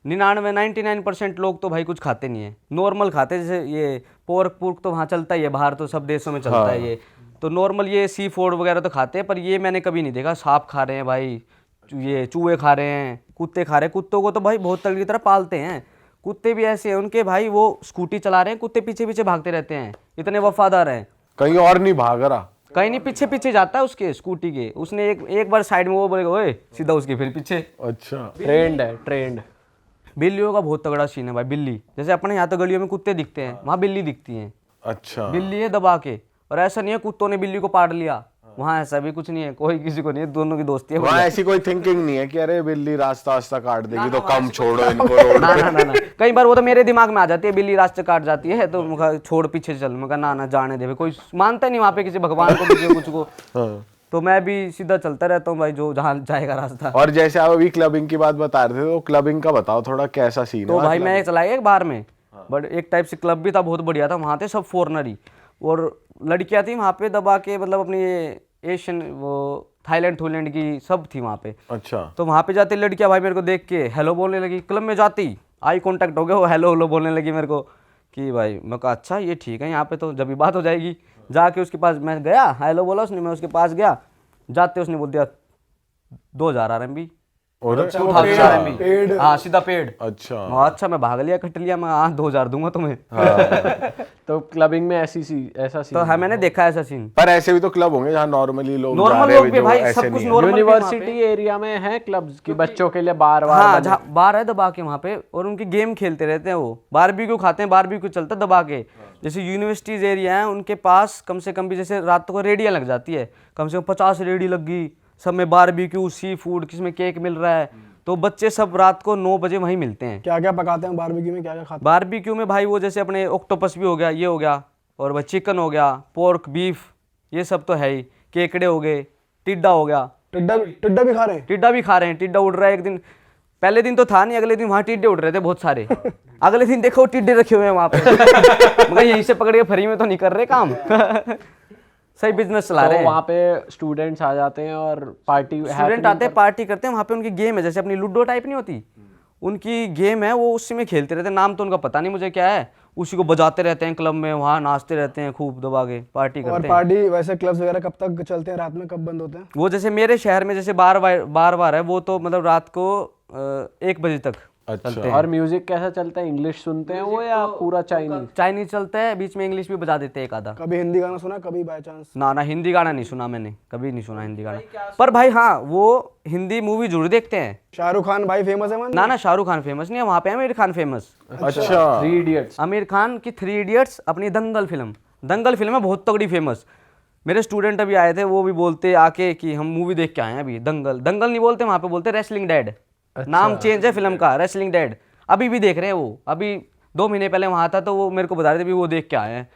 99% लोग तो भाई कुछ खाते नहीं है, नॉर्मल खाते हैं। जैसे ये पोर्क तो वहाँ चलता ही है, बाहर तो सब देशों में चलता है ये, तो नॉर्मल ये सी फूड वगैरह तो खाते हैं। पर ये मैंने कभी नहीं देखा सांप खा रहे हैं भाई, ये चूहे खा रहे हैं, कुत्ते खा रहे हैं। कुत्तों को तो भाई बहुत तगड़ी तरह पालते हैं, कुत्ते भी ऐसे हैं उनके भाई, वो स्कूटी चला रहे हैं, कुत्ते पीछे पीछे भागते रहते हैं, इतने वफादार हैं। कहीं और नहीं भाग रहा, कहीं नहीं, पीछे पीछे जाता है उसके स्कूटी के। उसने एक बार साइड में वो बोलेगा ओए, सीधा उसके फिर पीछे। अच्छा ट्रेंड है, ट्रेंड। बिल्लियों का बहुत तगड़ा सीन है भाई। बिल्ली जैसे अपने यहाँ तो गलियों में कुत्ते दिखते हैं, वहाँ बिल्ली दिखती है। अच्छा। बिल्ली है दबा के, और ऐसा नहीं है कुत्तों ने बिल्ली को पाड़ लिया, वहाँ ऐसा भी कुछ नहीं है, कोई किसी को नहीं है, दोनों की दोस्ती है। वहाँ ऐसी कोई थिंकिंग नहीं है कि अरे बिल्ली रास्ता काट देगी तो कम छोड़ो इनको रोड ना पे। ना ना ना, कई बार वो तो मेरे दिमाग में आ जाती है, बिल्ली रास्ते काट जाती है तो मैं कहा, छोड़ पीछे चल, मैं कहा ना जाने दे, कोई मानता नहीं वहाँ पे किसी भगवान को किसी कुछ को। हाँ। तो मैं भी सीधा चलता रहता हूँ भाई, जो जहाँ जाएगा रास्ता। और जैसे आप अभी क्लबिंग की बात बता रहे थे, तो क्लबिंग का बताओ थोड़ा, कैसा सीन है? तो भाई मैं चला गया एक बार में, बट एक टाइप से क्लब भी था, बहुत बढ़िया था। वहाँ थे सब फॉरनर ही, और लड़कियाँ थी वहाँ पे दबा के, मतलब अपनी एशियन वो थाईलैंड की सब थी वहाँ पे। अच्छा। तो वहाँ पे जाते लड़कियाँ भाई मेरे को देख के हेलो बोलने लगी, क्लब में जाती आई कांटेक्ट हो गया, वो हेलो बोलने लगी मेरे को कि भाई, मैं कहा अच्छा ये ठीक है, यहाँ पे तो जब भी बात हो जाएगी। जाके उसके पास मैं गया, हेलो बोला उसने, मैं उसके पास गया, जाते उसने बोल दिया 2000 RMB। और हाँ सीधा पेड। अच्छा मैं भाग लिया, कट लिया, मैं 2000 दूंगा तुम्हें। तो क्लबिंग में ऐसा सीन तो है, मैंने देखा ऐसा सीन। पर ऐसे भी तो क्लब होंगे जहाँ नॉर्मली लोग नॉर्मल लोग भी भाई, सब कुछ नॉर्मल। यूनिवर्सिटी एरिया में है क्लब्स की बच्चों के लिए बार हाँ, जहाँ बार है दबा के वहाँ पे, और उनकी गेम खेलते रहते हैं वो, बारबेक्यू खाते हैं, बारबेक्यू चलता है दबा के। जैसे यूनिवर्सिटीज एरिया है उनके पास कम से कम भी, जैसे रात को रेडियाँ लग जाती है, कम से कम 50 रेडी लग गई, सब में बारबेक्यू, सी फूड, किसमें केक मिल रहा है। तो बच्चे सब रात को 9 बजे वहीं मिलते हैं। क्या क्या पकाते हैं बारबेक्यू में, क्या क्या खाते हैं? बारबेक्यू में भाई वो जैसे अपने ऑक्टोपस भी हो गया, ये हो गया, और भाई चिकन हो गया, पोर्क, बीफ, ये सब तो है ही, केकड़े हो गए, टिड्डा हो गया। टिड्डा भी खा रहे हैं? टिड्डा भी खा रहे हैं, टिड्डा उड़ रहा है। एक दिन, पहले दिन तो था नहीं, अगले दिन वहाँ टिड्डे उड़ रहे थे बहुत सारे। अगले दिन देखो टिड्डे रखे हुए हैं वहाँ पे। मगर यहीं से पकड़ के फ्री में तो नहीं कर रहे काम। सही बिजनेस चला तो रहे हैं। वहाँ पे स्टूडेंट्स आ जाते हैं और पार्टी स्टूडेंट आते हैं, पार्टी करते हैं, वहाँ पे उनकी गेम है, जैसे अपनी लूडो टाइप नहीं होती, उनकी गेम है, वो उसी में खेलते रहते हैं। नाम तो उनका पता नहीं मुझे क्या है, उसी को बजाते रहते हैं क्लब में, वहाँ नाचते रहते हैं खूब दबा के, पार्टी और करते हैं। पार्टी वैसे क्लब्स वगैरह कब तक चलते हैं, रात में कब बंद होते हैं? वो जैसे मेरे शहर में जैसे बार है, वो तो मतलब रात को 1 बजे तक अच्छा। चलते हैं। और म्यूजिक कैसा चलता है, इंग्लिश सुनते हैं वो या पूरा चाइनीज? चाइनीज चलता है, बीच में इंग्लिश भी बजा देते हैं एक आधा। कभी हिंदी गाना सुना, कभी बाय चांस? ना हिंदी गाना नहीं सुना मैंने, कभी नहीं सुना हिंदी गाना। पर भाई हाँ, वो हिंदी मूवी जरूर देखते हैं। शाहरुख खान भाई फेमस है वहाँ? ना शाहरुख खान फेमस नहीं है, वहाँ पे आमिर खान फेमस। अच्छा। 3 इडियट्स। आमिर खान की 3 इडियट्स, अपनी दंगल फिल्म है बहुत तगड़ी फेमस। मेरे स्टूडेंट अभी आए थे, वो भी बोलते आके कि हम मूवी देख के आए हैं अभी। दंगल नहीं बोलते वहाँ पे, बोलते रेसलिंग डैड। नाम चेंज है फिल्म का, रेसलिंग डैड। अभी भी देख रहे हैं वो, अभी 2 महीने पहले वहाँ था तो वो मेरे को बता रहे थे भी वो देख के आए हैं।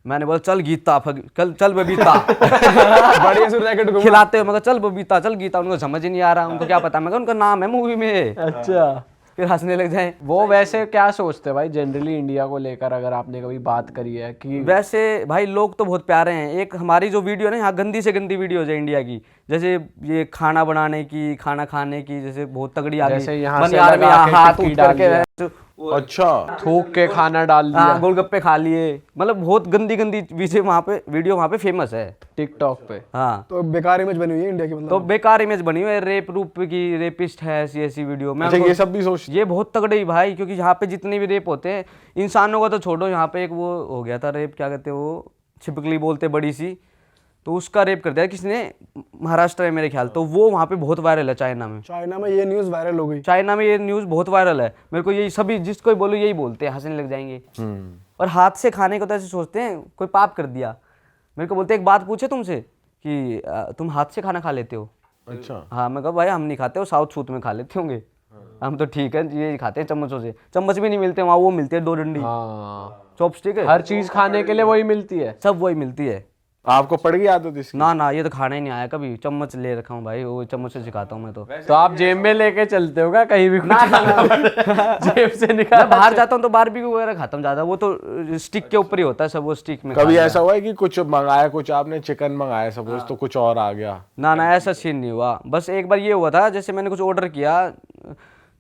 मैंने बोला चल गीता, चल बबीता बढ़िया से रैकेट घुमा। खिलाते हो, मगर चल बबीता, चल गीता। उनको समझ ही नहीं आ रहा, उनको क्या पता, मगर उनका नाम है मूवी में। अच्छा। फिर हंसने लग जाए। वो वैसे क्या सोचते हैं भाई जनरली इंडिया को लेकर, अगर आपने कभी बात करी है कि? वैसे भाई लोग तो बहुत प्यारे हैं। एक हमारी जो वीडियो है ना, यहाँ गंदी से गंदी वीडियो है इंडिया की, जैसे ये खाना बनाने की, खाना खाने की, जैसे बहुत तगड़ी आ गई। जैसे यहाँ से बनियार में लगा के हाथ टिक्की उठ डाल करके अच्छा। थूक के खाना डाल दिया हाँ, गोलगप्पे खा लिए, मतलब बहुत गंदी वीडियो वहाँ पे फेमस है टिकटॉक पे। हाँ, तो बेकार इमेज बनी हुई है इंडिया की, मतलब। तो बेकार इमेज बनी हुई है, रूप की, रेपिस्ट है, ऐसी वीडियो। मैं अच्छा, उनको- ये सब भी सोच। ये बहुत तगड़े भाई, क्योंकि यहाँ पे जितने भी रेप होते हैं, इंसानों का तो छोड़ो, यहाँ पे एक वो हो गया था रेप, क्या कहते हैं वो, छिपकली बोलते बड़ी सी, तो उसका रेप कर दिया किसी ने, महाराष्ट्र में मेरे ख्याल। तो वो वहाँ पे बहुत वायरल है चाइना में। चाइना में ये न्यूज़ वायरल हो गई। चाइना में ये न्यूज़ बहुत वायरल है। मेरे को यही सभी जिसको बोलो यही बोलते हैं, हंसने लग जाएंगे। और हाथ से खाने को तो ऐसे सोचते हैं कोई पाप कर दिया। मेरे को बोलते एक बात पूछे तुमसे कि तुम हाथ से खाना खा लेते हो? अच्छा। हाँ, मैं कहा भाई हम नहीं खाते, वो साउथ सूथ में खा लेते होंगे, हम तो ठीक है ये खाते हैं चम्मचों से। चम्मच भी नहीं मिलते वहाँ, वो मिलते हैं 2 डंडी, हाँ, चॉपस्टिक है, हर चीज खाने के लिए वही मिलती है। सब वही मिलती है। आपको पड़ गई आदत इसकी? ना ये तो खाना ही नहीं आया कभी। चम्मच ले रखा हूँ भाई, वो चम्मच से सिखाता हूँ मैं तो आप जेब में लेके चलते होगा कहीं भी कुछ जेब से निकाल? मैं बाहर जाता हूँ तो बारबेक्यू वगैरह खाता हूँ ज्यादा, वो तो स्टिक के ऊपर ही होता है सब, वो स्टिक में। कभी ऐसा हुआ है कि कुछ मंगाया, कुछ आपने चिकन मंगाया सपोज, तो कुछ और आ गया? ना ऐसा सीन नहीं हुआ। बस एक बार ये हुआ था, जैसे मैंने कुछ ऑर्डर किया,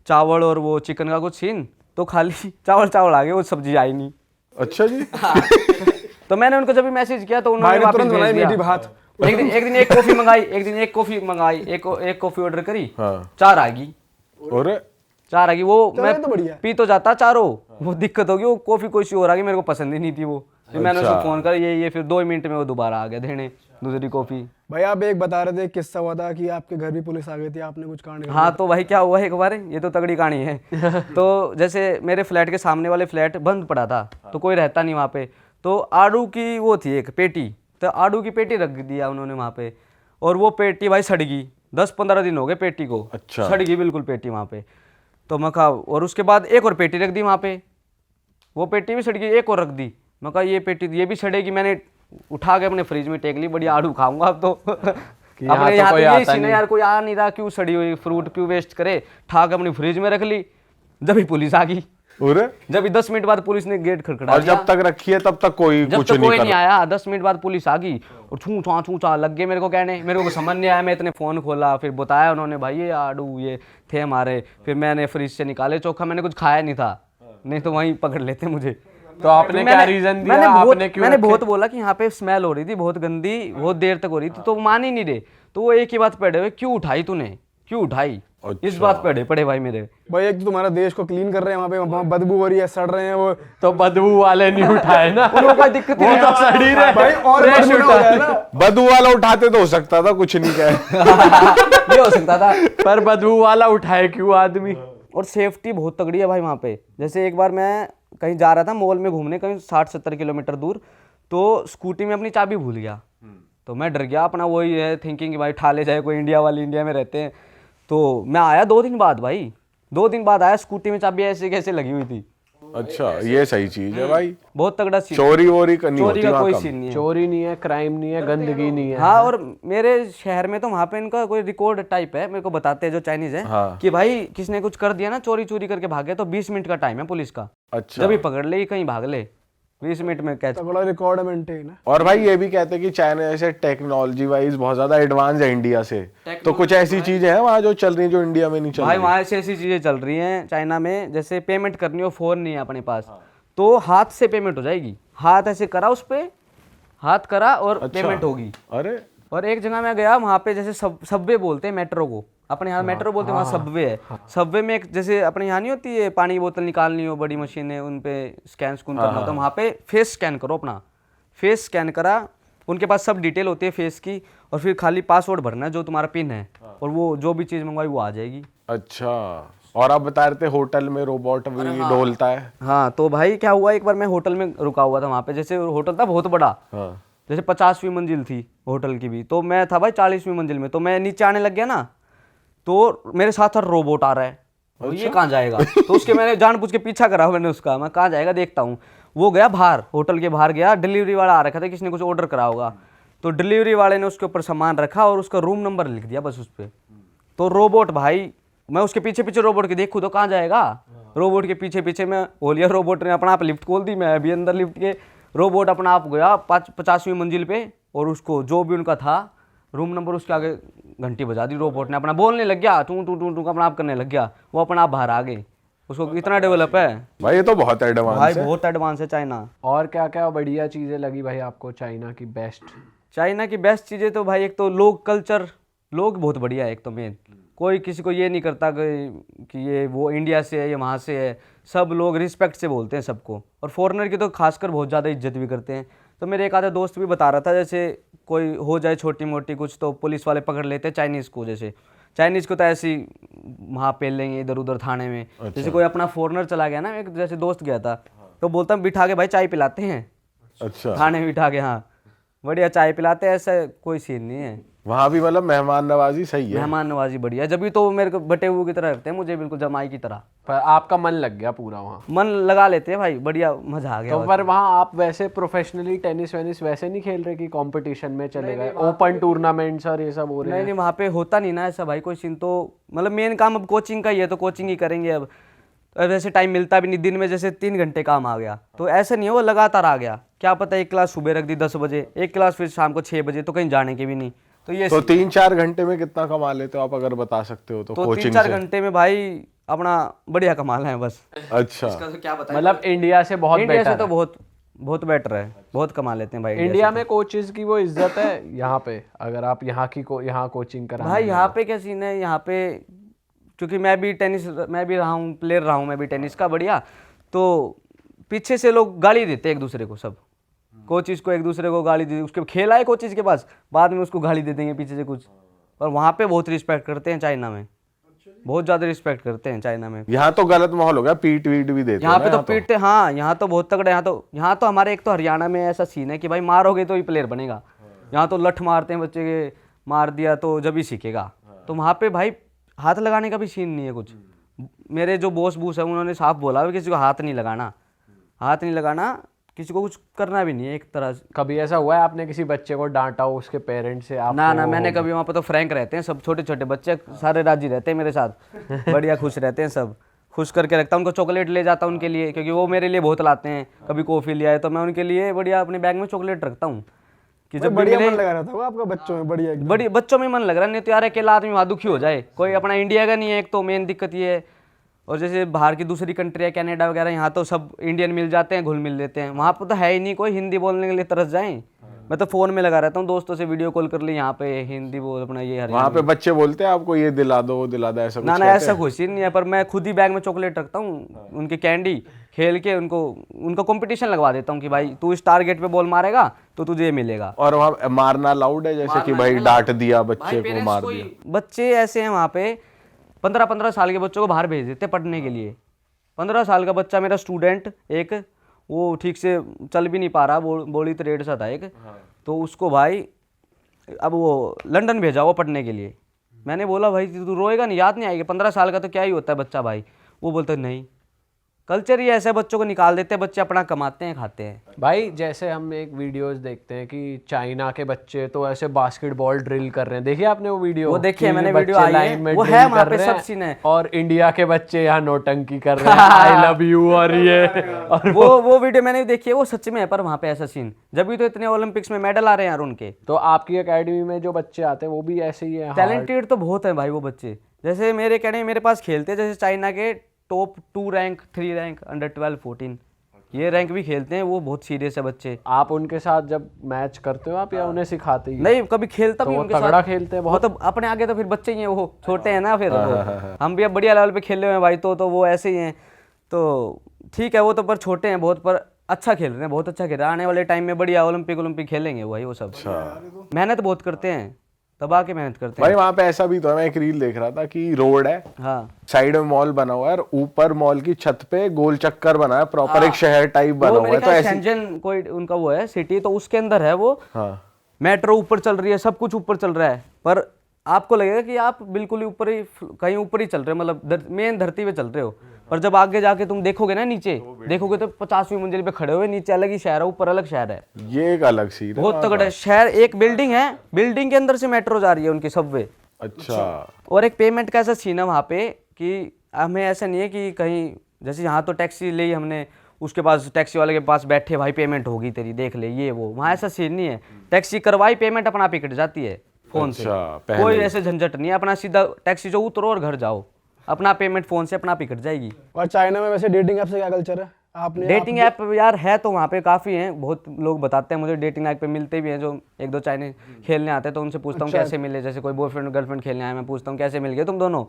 चावल और वो चिकन का कुछ सीन, तो खाली चावल आ गए, वो सब्जी आई नहीं। अच्छा जी। तो मैंने उनको जब भी मैसेज किया तो भाई उन्होंने ने वापस तुरंत भेज बनाई दिया। मीठी भात। एक दिन एक कॉफी मंगाई, एक कॉफी ऑर्डर करी, हाँ। 4 आ गई। और 4 आ गई, वो चलो मैं ये तो बढ़िया है। पी तो जाता चारों, वो दिक्कत होगी, वो कॉफी कोई सी और आ गई, मेरे को पसंद ही नहीं थी वो। फिर मैंने उसको फोन कर ये फिर 2 मिनट में वो दोबारा आ गया देने दूसरी कॉफी। भाई आप एक बता रहे थे, किस्सा हुआ था कि आपके घर भी पुलिस आ गई थी, आपने कुछ कांड कर हाँ, तो भाई क्या हुआ एक बार, ये तो तगड़ी कहानी है। तो जैसे मेरे फ्लैट के सामने वाले फ्लैट बंद पड़ा था, तो कोई रहता नहीं वहाँ पे, तो आड़ू की वो थी एक पेटी, तो आड़ू की पेटी रख दिया उन्होंने वहाँ पे, और वो पेटी भाई सड़ गई। 10-15 दिन हो गए पेटी को। अच्छा। सड़ गई बिल्कुल पेटी वहाँ पे। तो मैं कहा, और उसके बाद एक और पेटी रख दी वहाँ पे, वो पेटी भी सड़ गई, एक और रख दी। मैं कहा ये पेटी ये भी सड़ेगी, मैंने उठा के अपने फ्रिज में टेक ली, बढ़िया आड़ू खाऊंगा अब तो। अपने यहाँ तो यही सीन है यार, कोई आ नहीं रहा, क्यों सड़ी हुई फ्रूट क्यों वेस्ट करे, ठा के अपनी फ्रिज में रख ली। जब ही पुलिस आ गई, और जब 10 मिनट बाद पुलिस ने गेट खड़खड़ा और दिया। जब तक रखी है तब तक कोई जब कुछ तक कोई नहीं नहीं कर। आया, 10 मिनट बाद पुलिस आ गई और छू छा लग गए मेरे को कहने। मेरे को समझ नहीं आया, मैं इतने फ़ोन खोला, फिर बताया उन्होंने भाई ये आड़ू ये थे हमारे। फिर मैंने फ्रिज से निकाले चोखा, मैंने कुछ खाया नहीं था, नहीं तो वहीं पकड़ लेते मुझे। तो आपने क्या रीजन दिया? मैंने बहुत बोला कि यहाँ पे स्मेल हो रही थी बहुत गंदी, बहुत देर तक हो रही थी, तो मान ही नहीं रहे। तो वो एक ही बात पड़े हुए, क्यों उठाई तूने, क्यों उठाई? इस बात पे पड़े भाई मेरे। भाई एक तो तुम्हारा देश को क्लीन कर रहे हैं, वहाँ पे बदबू हो रही है, सड़ रहे हैं वो। तो बदबू वाले नहीं उठाए ना, उनको कोई दिक्कत ही नहीं। तो सड़ी रहे भाई और fresh बदबू ना हो जाए ना। बदबू वाला उठाते तो हो सकता था, कुछ नहीं कहे। ये हो सकता था। पर बदबू वाला उठाए क्यों आदमी? और सेफ्टी बहुत तगड़ी है भाई वहाँ पे। जैसे एक बार मैं कहीं जा रहा था मॉल में घूमने, कहीं 60-70 किलोमीटर दूर, तो स्कूटी में अपनी चाबी भूल गया। तो मैं डर गया, अपना वही है थिंकिंग कि भाई ठा ले जाए कोई, इंडिया वाले इंडिया में रहते हैं। तो मैं आया 2 दिन बाद, भाई 2 दिन बाद आया, स्कूटी में चाबी ऐसे कैसे लगी हुई थी। अच्छा, ये सही चीज है भाई। बहुत तगड़ा सीन। चोरी वोरी करनी चोरी होती का वहाँ कोई कम। सीन नहीं है। चोरी नहीं है, क्राइम नहीं है, गंदगी नहीं है। हाँ, और मेरे शहर में तो वहाँ पे इनका कोई रिकॉर्ड टाइप है, मेरे को बताते हैं जो चाइनीज है। हाँ। कि भाई किसने कुछ कर दिया ना, चोरी करके भागे, तो 20 मिनट का टाइम है पुलिस का। अच्छा। जब भी पकड़ ले कहीं भाग ले, 20 मिनट में कैच। तगड़ा रिकॉर्ड मेंटेन है। और भाई ये भी कहते हैं कि चाइना जैसे टेक्नोलॉजी वाइज बहुत ज्यादा एडवांस है इंडिया से, तो कुछ ऐसी चीजें हैं वहाँ जो चल रही हैं जो इंडिया में नहीं चल भाई रही। वहाँ ऐसी चीजें चल रही हैं चाइना में, जैसे पेमेंट करनी हो, फोन नहीं है अपने पास, तो हाथ से पेमेंट हो जाएगी। हाथ ऐसे करा उस पे, हाथ करा और पेमेंट होगी। अरे और एक जगह मैं गया वहाँ पे, जैसे सबवे बोलते हैं मेट्रो को, अपने यहाँ मेट्रो बोलते हैं, वहाँ सबवे है। सबवे में एक जैसे अपने यहाँ नहीं होती है पानी की बोतल निकालनी हो, बड़ी मशीन है, उन पे स्कैन करना होता है, वहाँ पे फेस स्कैन करो अपना। फेस स्कैन करा, उनके पास सब डिटेल होती है फेस की, और फिर खाली पासवर्ड भरना है जो तुम्हारा पिन है, और वो जो भी चीज़ मंगवाई वो आ जाएगी। अच्छा, और आप बता रहे थे होटल में रोबोट भी डोलता है। हाँ, तो भाई क्या हुआ, एक बार मैं होटल में रुका हुआ था वहाँ पे, जैसे होटल था बहुत बड़ा, हाँ। जैसे 50वीं मंजिल थी होटल की भी, तो मैं था भाई 40वीं मंजिल में, तो मैं नीचे आने लग गया ना, तो मेरे साथ रोबोट आ रहा है, तो ये कहाँ जाएगा, तो उसके मैंने जानबूझ के पीछा करा मैंने उसका, मैं कहाँ जाएगा देखता हूँ। वो गया बाहर, होटल के बाहर गया, डिलीवरी वाला आ रखा था, किसी ने कुछ ऑर्डर करा होगा, तो डिलीवरी वाले ने उसके ऊपर सामान रखा और उसका रूम नंबर लिख दिया बस उस पर। तो रोबोट भाई, मैं उसके पीछे पीछे रोबोट के देखूँ तो कहाँ जाएगा, रोबोट के पीछे पीछे मैं हो लिया, रोबोट ने अपना आप लिफ्ट खोल दी, मैं अभी अंदर लिफ्ट के, रोबोट अपना आप गया 50वीं मंजिल पे, और उसको जो भी उनका था रूम नंबर उसके आगे घंटी बजा दी, रोबोट ने अपना बोलने लग गया, टू टू टू टू अपना आप करने लग गया, वो अपना आप बाहर आ गए। उसको इतना डेवलप है भाई, ये तो बहुत एडवांस भाई, है। बहुत एडवांस है चाइना। और क्या क्या बढ़िया चीज़ें लगी भाई आपको चाइना की बेस्ट? चाइना की बेस्ट चीज़ें तो भाई, एक तो लोग कल्चर, लोग बहुत बढ़िया है एक तो मेन, कोई किसी को ये नहीं करता कि ये वो इंडिया से है या वहाँ से है, सब लोग रिस्पेक्ट से बोलते हैं सबको, और फॉरेनर की तो खासकर बहुत ज़्यादा इज्जत भी करते हैं। तो मेरे एक आधा दोस्त भी बता रहा था, जैसे कोई हो जाए छोटी मोटी कुछ तो पुलिस वाले पकड़ लेते हैं चाइनीज़ को, जैसे चाइनीज़ को तो ऐसे ही वहाँ पेल लेंगे इधर उधर थाने में। जैसे कोई अपना फॉरेनर चला गया ना, एक जैसे दोस्त गया था, तो बोलता बिठा के भाई चाय पिलाते हैं, अच्छा, थाने में बिठा के, हाँ बढ़िया चाय पिलाते हैं, ऐसा कोई सीन नहीं है वहाँ भी मतलब मेहमान नवाजी सही है। मेहमान नवाजी बढ़िया, जब भी तो मेरे को बटे हुए की तरह रखते हैं मुझे, बिल्कुल जमाई की तरह। पर आपका मन लग गया पूरा वहाँ? मन लगा लेते हैं भाई, बढ़िया मजा आ गया। तो पर वहाँ आप वैसे प्रोफेशनली टेनिस वेनिस वैसे नहीं खेल रहे कि कंपटीशन में चले गए, ओपन टूर्नामेंट्स और ये सब हो रहे हैं? नहीं, वहाँ पे होता नहीं ना ऐसा भाई कोई सीन, तो मतलब मेन काम अब कोचिंग का ही है, तो कोचिंग ही करेंगे अब वैसे टाइम मिलता भी नहीं, दिन में जैसे 3 घंटे काम आ गया, तो ऐसा नहीं है वो लगातार आ गया, क्या पता एक क्लास सुबह रख दी 10 बजे, एक क्लास फिर शाम को 6 बजे, तो कहीं जाने के भी नहीं। तो ये 3-4 घंटे में कितना कमा लेते हो आप, अगर बता सकते हो तो कोचिंग 3-4 से? घंटे में भाई अपना बढ़िया कमा लें बस। अच्छा, तो क्या पता, मतलब इंडिया से बहुत इंडिया से बेटर तो बहुत बहुत बेटर है, बहुत कमा लेते हैं भाई इंडिया में। कोचेस की वो इज्जत है यहाँ पे, अगर आप यहाँ की यहाँ कोचिंग करा भाई यहाँ पे क्या सीन है, यहाँ पे क्योंकि मैं भी रहा हूँ, प्लेयर रहा हूँ मैं भी टेनिस का बढ़िया, तो पीछे से लोग गाली देते हैं एक दूसरे को, सब कोचिज को एक दूसरे को गाली दे, उसके खेला है कोचिज के पास, बाद में उसको गाली दे देंगे पीछे से कुछ। और वहाँ पे बहुत रिस्पेक्ट करते हैं चाइना में, बहुत ज़्यादा रिस्पेक्ट करते हैं चाइना में। यहाँ तो गलत माहौल हो गया, पीट वीट भी देते हैं यहाँ ना पे तो पीटते, हाँ यहाँ तो बहुत तगड़ा, यहाँ तो हमारे एक तो हरियाणा में ऐसा सीन है कि भाई मारोगे तो ही प्लेयर बनेगा, यहाँ तो लठ मारते हैं बच्चे के, मार दिया तो जब ही सीखेगा। तो वहाँ पे भाई हाथ लगाने का भी सीन नहीं है कुछ। मेरे जो बॉस है उन्होंने साफ बोला किसी को हाथ नहीं लगाना, हाथ नहीं लगाना, किसी को कुछ करना भी नहीं है एक तरह से। कभी ऐसा हुआ है आपने किसी बच्चे को डांटा हो उसके पेरेंट्स से? आप ना मैंने कभी, वहाँ पे तो फ्रैंक रहते हैं सब, छोटे छोटे बच्चे सारे राजी रहते हैं मेरे साथ, बढ़िया खुश रहते हैं सब, खुश करके रखता हूँ उनको। चॉकलेट ले जाता हूँ उनके लिए, क्योंकि वो मेरे लिए बहुत लाते हैं, कभी कॉफ़ी ले आए तो मैं उनके लिए बढ़िया अपने बैग में चॉकलेट रखता हूँ कि जब बढ़िया मन लगा रहा था आपका बच्चों में, बढ़िया एकदम। बड़ी बच्चों में मन लग रहा है, नहीं तो यार अकेला आदमी वहाँ दुखी हो जाए। कोई अपना इंडिया का नहीं है, एक तो मेन दिक्कत ये है, और जैसे बाहर की दूसरी कंट्री है कनाडा वगैरह, यहाँ तो सब इंडियन मिल जाते हैं, घुल मिल लेते हैं। वहाँ पर तो है ही नहीं कोई हिंदी बोलने के लिए तरस जाएं। मैं तो फ़ोन में लगा रहता हूँ, दोस्तों से वीडियो कॉल कर ली, यहाँ पे हिंदी बोल अपना ये वहाँ पे बच्चे बोलते हैं आपको ये दिला दो वो दिला दो, ऐसा ना कुछ ना कहते ऐसा हैं? कुछ ही नहीं है, पर मैं खुद ही बैग में चॉकलेट रखता हूँ, उनके कैंडी खेल के उनको कंपटीशन लगवा देता हूँ कि भाई तू इस टारगेट पे बॉल मारेगा तो तुझे ये मिलेगा। और वहाँ मारना अलाउड है, जैसे कि भाई डांट दिया बच्चे को, मार दिया? बच्चे ऐसे हैं वहाँ पे 15-15 साल के बच्चों को बाहर भेज देते पढ़ने के लिए। 15 साल का बच्चा मेरा स्टूडेंट एक, वो ठीक से चल भी नहीं पा रहा, बॉडी तो रेड सा था एक, तो उसको भाई अब वो लंदन भेजा वो पढ़ने के लिए। मैंने बोला भाई तू रोएगा नहीं, याद नहीं आएगी, 15 साल का तो क्या ही होता है बच्चा भाई। वो बोलता नहीं, कल्चर ही ऐसा है, बच्चों को निकाल देते हैं, बच्चे अपना कमाते हैं खाते हैं। भाई जैसे हम एक वीडियोस देखते हैं कि चाइना के बच्चे तो ऐसे बास्केटबॉल ड्रिल कर रहे हैं, देखिए आपने वो वीडियो? वो देखी है कि मैंने, बच्चे वीडियो आई है, लाइन में वो drill है वहाँ कर पे रहे सब हैं सीन है। और इंडिया के बच्चे यहाँ नौटंकी कर रहे हैं, आई लव यू और ये और वो वीडियो मैंने देखी है, वो सच में है, पर वहाँ पे ऐसा सीन, जब भी तो इतने ओलंपिक्स में मेडल आ रहे हैं यार उनके। तो आपकी एकेडमी में जो बच्चे आते हैं वो भी ऐसे ही है? टैलेंटेड तो बहुत है भाई वो बच्चे, जैसे मेरे कहने मेरे पास खेलते हैं जैसे चाइना के टॉप 2 रैंक 3 रैंक अंडर 12 14 ये रैंक भी खेलते हैं, वो बहुत सीरियस है बच्चे। आप उनके साथ जब मैच करते हो आप या उन्हें सिखाते ही? नहीं कभी खेलता भी वो उनके तगड़ा साथ, खेलते हैं वो बहुत। तो अपने आगे तो फिर बच्चे ही हैं, वो छोटे हैं ना फिर हम भी अब बढ़िया लेवल पे खेले हुए हैं भाई, तो वो ऐसे ही हैं, तो ठीक है वो तो पर छोटे हैं बहुत, पर अच्छा खेल रहे हैं, बहुत अच्छा खेल रहे हैं, आने वाले टाइम में बढ़िया ओलंपिक खेलेंगे भाई वो सब। मेहनत बहुत करते हैं, दबा के मेहनत करते भाई हैं वहाँ पे ऐसा भी तो है, मैं एक रील देख रहा था कि रोड है, हाँ। साइड में मॉल बना हुआ है और ऊपर मॉल की छत पे गोल चक्कर बना है, प्रॉपर एक शहर टाइप बना वो हुआ मेरे है। तो ख्याल ऐसी शेंजन कोई उनका वो है सिटी, तो उसके अंदर है वो, हाँ मेट्रो ऊपर चल रही है, सब कुछ ऊपर चल रहा है, पर आपको लगेगा कि आप बिल्कुल ही ऊपर ही कहीं ऊपर ही चल रहे हो, मतलब मेन धरती पे चल रहे हो, पर जब आगे जाके तुम देखोगे ना नीचे देखोगे तो 50वीं मंजिल पे खड़े हुए, नीचे अलग ही शहर है, ऊपर अलग शहर है, ये एक अलग सीन है। बहुत तगड़ा है शहर। एक बिल्डिंग है, बिल्डिंग के अंदर से मेट्रो जा रही है उनकी सबवे। अच्छा और एक पेमेंट का ऐसा सीन है वहाँ पे कि हमें ऐसा नहीं है कि कहीं जैसे यहाँ तो टैक्सी ली हमने, उसके पास टैक्सी वाले के पास बैठे भाई पेमेंट होगी तेरी देख ले ये वो, वहाँ ऐसा सीन नहीं है, टैक्सी करवाई पेमेंट अपना आप ही कट जाती है फोन से, पहले कोई ऐसे झंझट नहीं है, अपना सीधा टैक्सी जो उतरो और घर जाओ, अपना पेमेंट फोन से अपना आप ही कट जाएगी। और चाइना में वैसे डेटिंग ऐप से क्या कल्चर है? आपने डेटिंग ऐप यार है तो वहाँ पे काफ़ी हैं, बहुत लोग बताते हैं मुझे, डेटिंग ऐप पे मिलते भी हैं, जो 1-2 चाइनीज खेलने आते हैं तो उनसे पूछता हूँ कैसे मिले, जैसे कोई बॉयफ्रेंड गर्लफ्रेंड खेलने आए, मैं पूछता हूँ कैसे मिल गए तुम दोनों,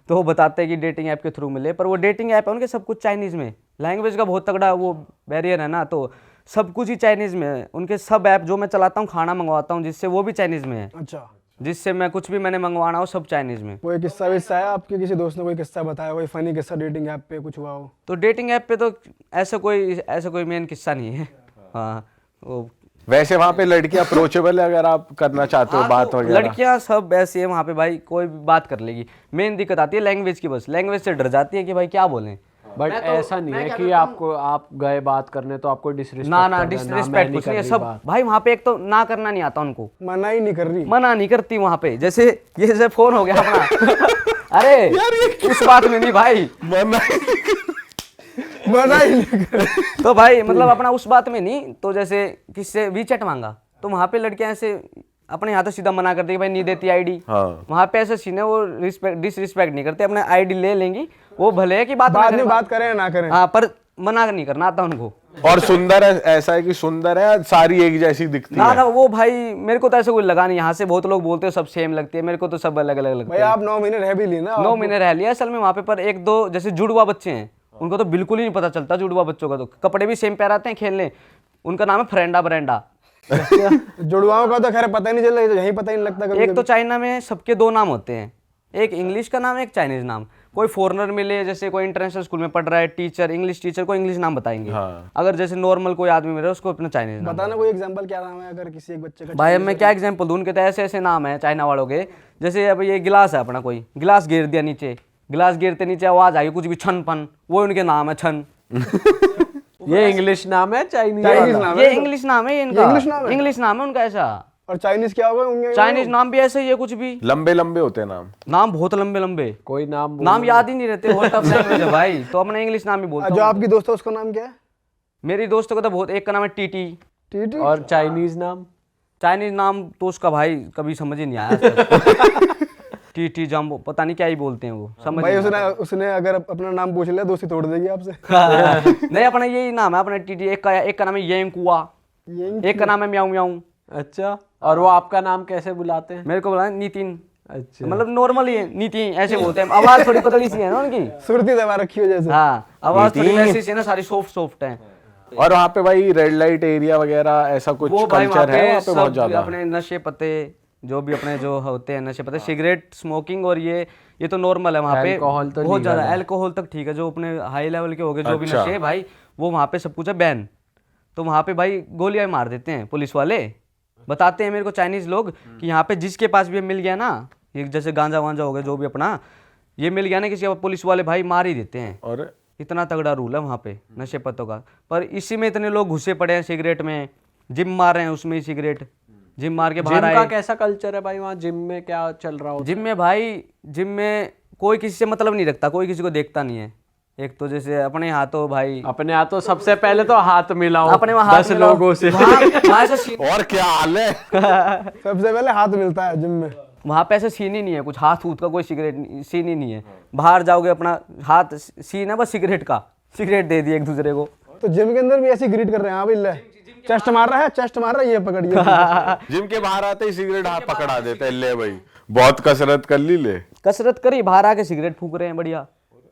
तो वो बताते हैं कि डेटिंग ऐप के थ्रू मिले, पर वो डेटिंग ऐप है उनके सब कुछ चाइनीज़ में, लैंग्वेज का बहुत तगड़ा वो बैरियर है ना, तो सब कुछ ही चाइनीज़ में है उनके, सब ऐप जो मैं चलाता हूँ खाना मंगवाता हूँ जिससे वो भी चाइनीज़ में है, अच्छा, जिससे मैं कुछ भी मैंने मंगवाना हो सब चाइनीज़ में। कोई किस्सा विस्सा है आपके, किसी दोस्त ने कोई किस्सा बताया, कोई फनी किस्सा डेटिंग ऐप पे कुछ हुआ हो? तो डेटिंग ऐप पे तो ऐसा कोई मेन किस्सा नहीं है। हाँ वो वैसे वहाँ पे लड़की अप्रोचेबल है अगर आप करना चाहते हो बात तो वगैरह? लड़कियां सब ऐसी है वहाँ पे भाई, कोई भी बात कर लेगी, मेन दिक्कत आती है लैंग्वेज की, बस लैंग्वेज से डर जाती है कि भाई क्या बोलें। बट ऐसा नहीं है कि आपको आप गए बात करने तो आपको डिसरिस्पेक्ट ना डिसरिस्पेक्ट कुछ नहीं है, सब भाई वहाँ पे एक तो ना करना नहीं आता उनको, मना ही नहीं कर रही? मना नहीं करती वहाँ पे, जैसे ये जैसे फोन हो गया अपना अरे उस बात में नहीं भाई, मना ही नहीं कर रही। तो भाई मतलब अपना उस बात में नहीं, तो जैसे किससे वीचैट मांगा तो वहाँ पे लड़कियां ऐसे अपने यहाँ तो सीधा मना कर देगी भाई नहीं देती आईडी, वहाँ पे ऐसा सीन है वो डिसरिस्पेक्ट नहीं करते, अपने आईडी ले लेंगी, वो भले है कि बाद में बात करें या ना करें, हाँ पर मना नहीं करना आता उनको। और सुंदर है, ऐसा है कि सुंदर है, सारी एक जैसी दिखती ना है? ना वो भाई मेरे को तो ऐसा कोई लगा नहीं, यहाँ से बहुत लोग बोलते हैं सब सेम लगती है, मेरे को तो सब अलग अलग लगते भाई हैं। आप 9 महीने रह भी ली ना? 9 महीने रह लिया असल में वहाँ पे, पर 1-2 जैसे जुड़वा बच्चे हैं उनको तो बिल्कुल ही नहीं पता चलता, जुड़वा बच्चों का तो कपड़े भी सेम पैर आते हैं खेलने, उनका नाम है फ्रेंडा ब्रेंडा। जुड़वाओं का तो खैर पता ही नहीं चलता, यही पता ही नहीं लगता कभी। एक तो चाइना में सबके 2 नाम होते हैं, एक इंग्लिश का नाम है एक चाइनीज नाम, कोई फॉरेनर मिले जैसे कोई इंटरनेशनल स्कूल में पढ़ रहा है टीचर, इंग्लिश टीचर को इंग्लिश नाम बताएंगे, अगर जैसे नॉर्मल कोई आदमी मिले उसको अपना चाइनीज नाम। बताना कोई एग्जांपल क्या नाम है अगर किसी एक बच्चे का? भाई अब मैं क्या एग्जांपल दूं, उनके तो ऐसे ऐसे नाम है चाइना वालों के, जैसे अब ये गिलास है अपना, कोई गिलास गिर दिया नीचे, गिलास गिरते नीचे आवाज आई कुछ भी छन पन, वो उनके नाम है छन। ये इंग्लिश नाम है चाइनीज नाम ये इंग्लिश नाम है ये इनका, इंग्लिश नाम है उनका ऐसा। और चाइनीज क्या होगा? चाइनीज नाम भी ऐसे ही है, कुछ भी लंबे लंबे होते हैं नाम बहुत लंबे लंबे, कोई नाम याद ही नहीं रहते, बहुत टफ लैंग्वेज है भाई, तो अपना इंग्लिश नाम ही बोलता जो हूं। आपकी दोस्त है उसका नाम क्या है? मेरी दोस्तों का तो बहुत, एक का नाम है टीटी, टीटी। और चाइनीज नाम? चाइनीज नाम तो उसका भाई कभी समझ ही नहीं आया। टीटी जम्बो पता नहीं क्या ही बोलते हैं वो, समझ भाई नहीं उसने अगर अपना नाम पूछ लिया दोस्ती तोड़ देगी आपसे। नहीं अपना यही नाम है अपना टीटी, एक का नाम है येंकुआ, एक का नाम है म्याऊ म्याऊ। अच्छा, और वो आपका नाम कैसे बुलाते हैं? मेरे को बोला नितिन, अच्छा, मतलब नॉर्मल ही नितिन ऐसे बोलते हैं, आवाज थोड़ी पतली सी है ना उनकी, सुरती दबा रखी हो जैसे। हाँ आवाज थोड़ी वैसी सी है ना, सारी सॉफ्ट है। और वहाँ पे भाई रेड लाइट एरिया वगैरह ऐसा कुछ वो भाई वहाँ कल्चर है वहाँ पे पे बहुत सब ज्यादा? अपने नशे पत्ते जो भी अपने जो होते हैं नशे पत्ते, सिगरेट स्मोकिंग, और ये तो नॉर्मल है वहाँ पे, अल्कोहल तो बहुत ज्यादा, अल्कोहल तक ठीक है, जो अपने हाई लेवल के हो गए जो भी नशे है भाई वो वहाँ पे सब कुछ है बैन, तो वहाँ पे भाई गोलियां मार देते हैं पुलिस वाले, बताते हैं मेरे को चाइनीज लोग कि यहाँ पे जिसके पास भी मिल गया ना, ये जैसे गांजा वांजा हो गया जो भी अपना ये मिल गया ना किसी का, पुलिस वाले भाई मार ही देते हैं। और इतना तगड़ा रूल है वहाँ पे नशे पत्तों का। पर इसी में इतने लोग घुसे पड़े हैं सिगरेट में, जिम मार रहे हैं उसमें ही सिगरेट, जिम मार के बाहर जिम का आए। कैसा कल्चर है भाई वहाँ? जिम में क्या चल रहा हो? जिम में भाई, जिम में कोई किसी से मतलब नहीं रखता, कोई किसी को देखता नहीं है। एक तो जैसे अपने हाथों भाई, अपने हाथ तो सबसे पहले तो हाथ मिलाओ अपने वहाँ हाथ 10 मिलाओ। लोगों से। वहाँ ऐसा सीन, और क्या हाल है? सबसे पहले हाथ मिलता है जिम में। वहाँ पे ऐसा सीन ही नहीं है कुछ, हाथ हूथ का कोई सिगरेट सीन ही नहीं है। बाहर जाओगे अपना हाथ सीन है बस सिगरेट का, सिगरेट दे दिए एक दूसरे को। तो जिम के अंदर भी ऐसे ग्रीट कर रहे हैं, हाँ बिल्ला चेस्ट मार रहा है, चेस्ट मार रहा है, ये पकड़िए। जिम के बाहर आते ही सिगरेट हाथ पकड़ा देते हैं, ले भाई बहुत कसरत कर ली, ले। कसरत करी, बाहर आके सिगरेट फूक रहे हैं बढ़िया।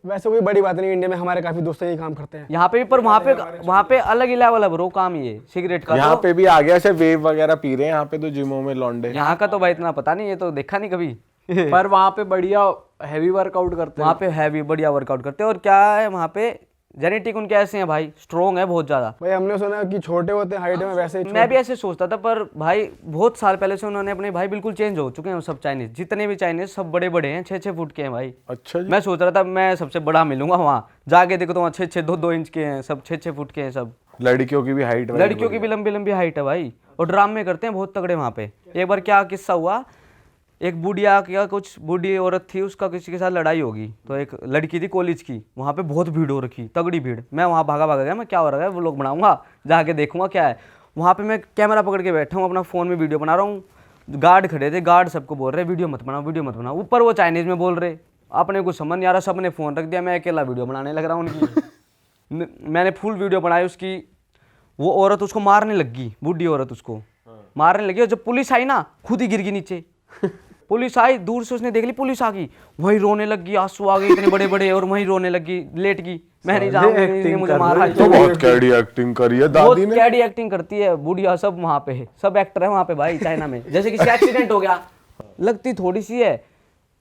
वैसे कोई बड़ी बात नहीं, इंडिया में हमारे काफी दोस्त यही काम करते हैं। यहाँ पे भी, पर वहाँ पे अलग ही लेवल है ब्रो काम ये सिगरेट का। यहाँ तो पे भी आ गया, ऐसे वेव वगैरह पी रहे हैं यहाँ पे तो जिमों में लौंडे। यहाँ का तो भाई इतना पता नहीं, ये तो देखा नहीं कभी। पर वहाँ पे बढ़िया हैवी वर्कआउट करते हैं। वहाँ पे हैवी बढ़िया वर्कआउट करते हैं। और क्या है वहाँ पे जेनेटिक उनके ऐसे हैं भाई, स्ट्रॉन्ग है बहुत ज्यादा। भाई हमने सुना कि छोटे होते हैं हाइट में, वैसे ही मैं भी ऐसे सोचता था, पर भाई बहुत साल पहले से उन्होंने अपने भाई बिल्कुल चेंज हो चुके हैं। वो सब चाइनीज, जितने भी चाइनीज सब बड़े बड़े हैं, 6-6 फुट के हैं भाई। अच्छा जी। मैं सोच रहा था मैं सबसे बड़ा मिलूंगा वहाँ जाके, देखो तो वहाँ 6-6 2-2 इंच के हैं सब, 6-6 फुट के हैं सब। लड़कियों की भी हाइट, लड़कियों की भी लंबी लंबी हाइट है भाई, और ड्रामे करते हैं बहुत तगड़े वहाँ पे। एक बार क्या किस्सा हुआ, एक बुढ़िया क्या कुछ बूढ़ी औरत थी, उसका किसी के साथ लड़ाई होगी, तो एक लड़की थी कॉलेज की, वहाँ पे बहुत भीड़ हो रखी, तगड़ी भीड़। मैं वहाँ भागा गया, मैं क्या हो रहा है वो लोग बनाऊंगा, जाके देखूंगा क्या है। वहाँ पे मैं कैमरा पकड़ के बैठा हूँ, अपना फ़ोन में वीडियो बना रहा हूँ। गार्ड खड़े थे, गार्ड सबको बोल रहे वीडियो मत बनाओ, वीडियो मत बनाओ। ऊपर वो चाइनीज़ में बोल रहे, अपने को समझ नहीं आ रहा, सब ने फ़ोन रख दिया, मैं अकेला वीडियो बनाने लग रहा हूँ उनकी। मैंने फुल वीडियो बनाई उसकी। वो औरत उसको मारने लगी, बूढ़ी औरत उसको मारने लगी, और जब पुलिस आई ना खुद ही गिर गई नीचे। पुलिस आई, दूर से उसने देख ली पुलिस आ गई, वही रोने लगी, आंसू आ गए इतने बड़े बड़े, और वही रोने लगी, लेट गई। मैं नहीं जाऊंगी, इसने मुझे मारा। तो बहुत कैडी एक्टिंग करी है बहुत दादी ने। कैडी एक्टिंग करती है बुढ़िया, सब वहाँ पे है, सब एक्टर है वहाँ पे भाई चाइना में। जैसे किसी एक्सीडेंट हो गया, लगती थोड़ी सी है,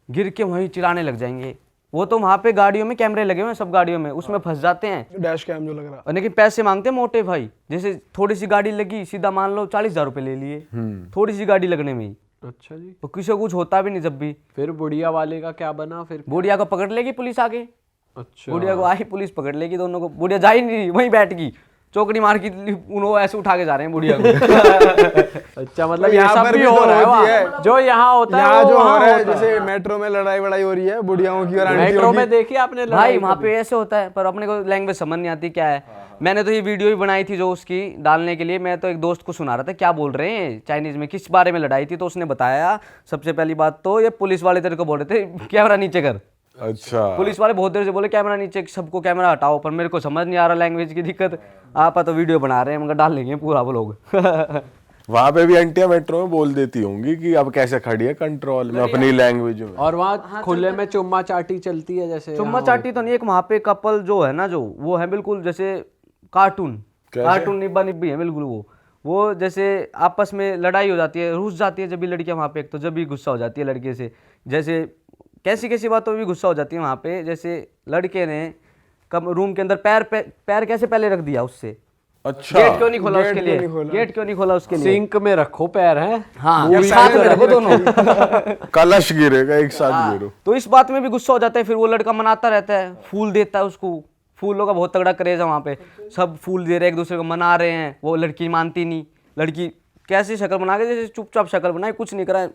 गिर के वहीं चिल्लाने लग जाएंगे। वो तो वहाँ पे गाड़ियों में कैमरे लगे हुए हैं, सब गाड़ियों में, उसमें फंस जाते हैं। डैश कैम जो लग रहा और लेकिन पैसे मांगते हैं मोटे भाई। जैसे थोड़ी सी गाड़ी लगी, सीधा मान लो 40,000 रुपये ले लिए, थोड़ी सी गाड़ी लगने में ही। अच्छा जी। तो किसी को कुछ होता भी नहीं जब भी। फिर बुढ़िया वाले का क्या बना फिर? बुढ़िया को पकड़ लेगी पुलिस आगे, अच्छा। बुढ़िया को आई पुलिस पकड़ लेगी दोनों को। बुढ़िया जा ही नहीं रही, वहीं बैठ गई, चौकड़ी मार की, उन्होंने ऐसे उठा के जा रहे हैं बुढ़िया को। अच्छा, मतलब तो ये यहाँ सब पर भी भी हो तो रहा है होती वहाँ। है। जो यहाँ होता है यहाँ वो जो हो वहाँ रहा है, होता है। जैसे मेट्रो में लड़ाई वड़ाई हो रही है बुढ़ियाओं की और आंटियों मेट्रो की। में देखी आपने भाई लड़ाई वहाँ कभी? पे ऐसे होता है, पर अपने को लैंग्वेज समझ नहीं आती क्या है। मैंने तो ये वीडियो भी बनाई थी जो उसकी डालने के लिए। मैं तो एक दोस्त को सुना रहा था क्या बोल रहे हैं चाइनीज में, किस बारे में लड़ाई थी। तो उसने बताया सबसे पहली बात तो ये पुलिस वाले तेरे को बोल रहे थे कैमरा नीचे कर। अच्छा। पुलिस वाले बहुत देर से बोले कैमरा नीचे, सबको कैमरा हटाओ, पर मेरे को समझ नहीं आ रहा लैंग्वेज की दिक्कत। आप तो वीडियो बना रहे हैं, मगर डाल लेंगे पूरा वो लोग। वहां पे भी आंटियां मेट्रो में बोल देती होंगी कि अब कैसे खड़ी है कंट्रोल में अपनी लैंग्वेज में। और वहाँ खुले में चुम्मा चाटी चलती है जैसे चुम्मा चाटी तो नहीं, एक वहाँ पे कपल जो है ना, जो वो है बिल्कुल जैसे कार्टून, कार्टून निब्बा निब्बी है बिल्कुल। वो जैसे आपस में लड़ाई हो जाती है, रूस जाती है जब भी लड़कियां वहाँ पे, एक तो जब भी गुस्सा हो जाती है लड़के से, जैसे कैसी कैसी बातों में भी गुस्सा हो जाती है वहाँ पे। जैसे लड़के ने कम रूम के अंदर पैर कैसे पहले रख दिया उससे, अच्छा। गेट क्यों नहीं खोला गेट उसके क्यों लिए, नहीं खोला? गेट क्यों नहीं खोला उसके लिए। सिंक में रखो पैर है। हाँ साथ में रखो दोनों। कलश गिरेगा एक साथ गिरो। तो इस बात में भी गुस्सा हो जाता है, फिर वो लड़का मनाता रहता है, फूल देता है उसको। फूलों का बहुत तगड़ा क्रेज है वहाँ पे, सब फूल दे रहे हैं एक दूसरे को, मना रहे हैं। वो लड़की मानती नहीं, लड़की कैसी शक्ल बना के, जैसे चुपचाप शक्ल बनाए, कुछ नहीं करा है।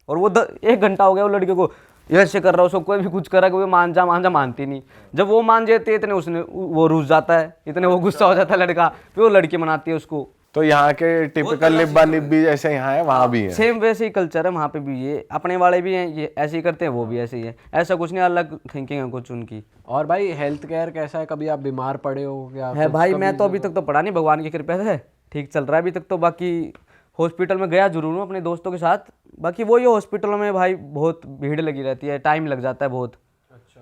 और वो 1 घंटा हो गया वो लड़के को ऐसे कर रहा है, उसको कोई भी कुछ करा कि वो मान जा मानती नहीं। जब वो मान जाती है इतने उसने वो रूस जाता है, इतने वो गुस्सा हो जाता है लड़का, फिर वो लड़की मनाती है उसको। तो यहाँ के टिपिकल निब्बा निब्बी जैसे यहाँ है वहाँ भी है। सेम वैसे ही कल्चर है वहाँ पे भी, ये अपने वाले भी हैं, ये ऐसे ही करते हैं, वो भी ऐसे ही है। ऐसा कुछ नहीं, अलग थिंकिंग है कुछ उनकी। और भाई हेल्थ केयर कैसा है? कभी आप बीमार पड़े हो क्या? है भाई, मैं तो अभी तक तो पड़ा नहीं, भगवान की कृपा से ठीक चल रहा है अभी तक तो। बाकी हॉस्पिटल में गया जरूर हूँ अपने दोस्तों के साथ। बाकी वही हॉस्पिटलों में भाई बहुत भीड़ लगी रहती है, टाइम लग जाता है बहुत।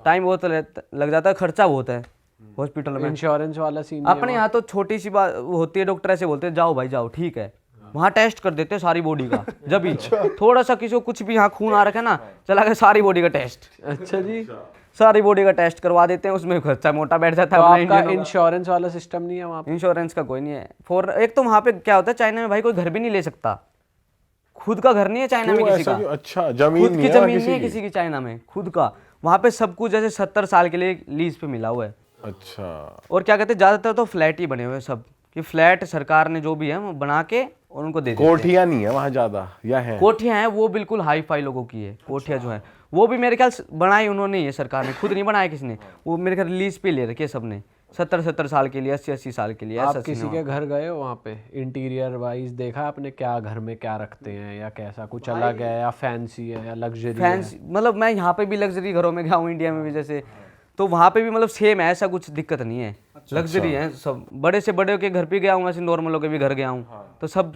टाइम बहुत लग जाता है, खर्चा बहुत है हॉस्पिटल में। इंश्योरेंस वाला सीन अपने यहाँ तो छोटी सी बात होती है, डॉक्टर ऐसे बोलते हैं जाओ भाई जाओ ठीक है, वहाँ टेस्ट कर देते हैं सारी बॉडी का। जब भी थोड़ा सा किसी को कुछ भी यहाँ खून आ रखा है ना, चला गया सारी बॉडी का टेस्ट। अच्छा जी। सारी बॉडी का टेस्ट करवा देते हैं, उसमें खर्चा मोटा बैठ जाता तो है। आपका इंश्योरेंस वाला सिस्टम नहीं है वहाँ पे? इंश्योरेंस का कोई नहीं है। एक तो वहाँ पे क्या होता है चाइना में भाई, कोई घर भी नहीं ले सकता, खुद का घर नहीं है चाइना में क्यों किसी ऐसा का। क्यों? अच्छा, जमीन खुद नहीं की है जमीन नहीं है किसी की चाइना में, खुद का। वहाँ पे सब कुछ जैसे 70 साल के लिए लीज पे मिला हुआ है, अच्छा। और क्या कहते हैं ज़्यादातर तो फ्लैट ही बने हुए हैं सब, कि फ्लैट सरकार ने जो भी है वो बना के और उनको दे देते हैं। कोठियां नहीं है वहाँ ज्यादा या है? कोठियाँ हैं वो बिल्कुल हाई फाई लोगों की है। कोठियाँ जो है वो भी मेरे ख्याल से बनाई उन्होंने ही है, सरकार ने खुद नहीं बनाया किसी ने, वो मेरे ख्याल रिलीज पे ले रखे हैं सबने, 70-70 साल के लिए, 80-80 साल के लिए। आप ऐसा किसी के घर गए हो वहाँ पे, इंटीरियर वाइज देखा आपने क्या घर में क्या रखते हैं, या कैसा कुछ अलग है या फैंसी है या लग्जरी है? फैंस मतलब मैं यहाँ पे भी लग्जरी घरों में गया हूँ इंडिया में भी, जैसे तो वहाँ पे भी मतलब सेम है, ऐसा कुछ दिक्कत नहीं है, लग्जरी है सब। बड़े से बड़े के घर पे गया हूँ, ऐसे नॉर्मलों के भी घर गया हूँ, तो सब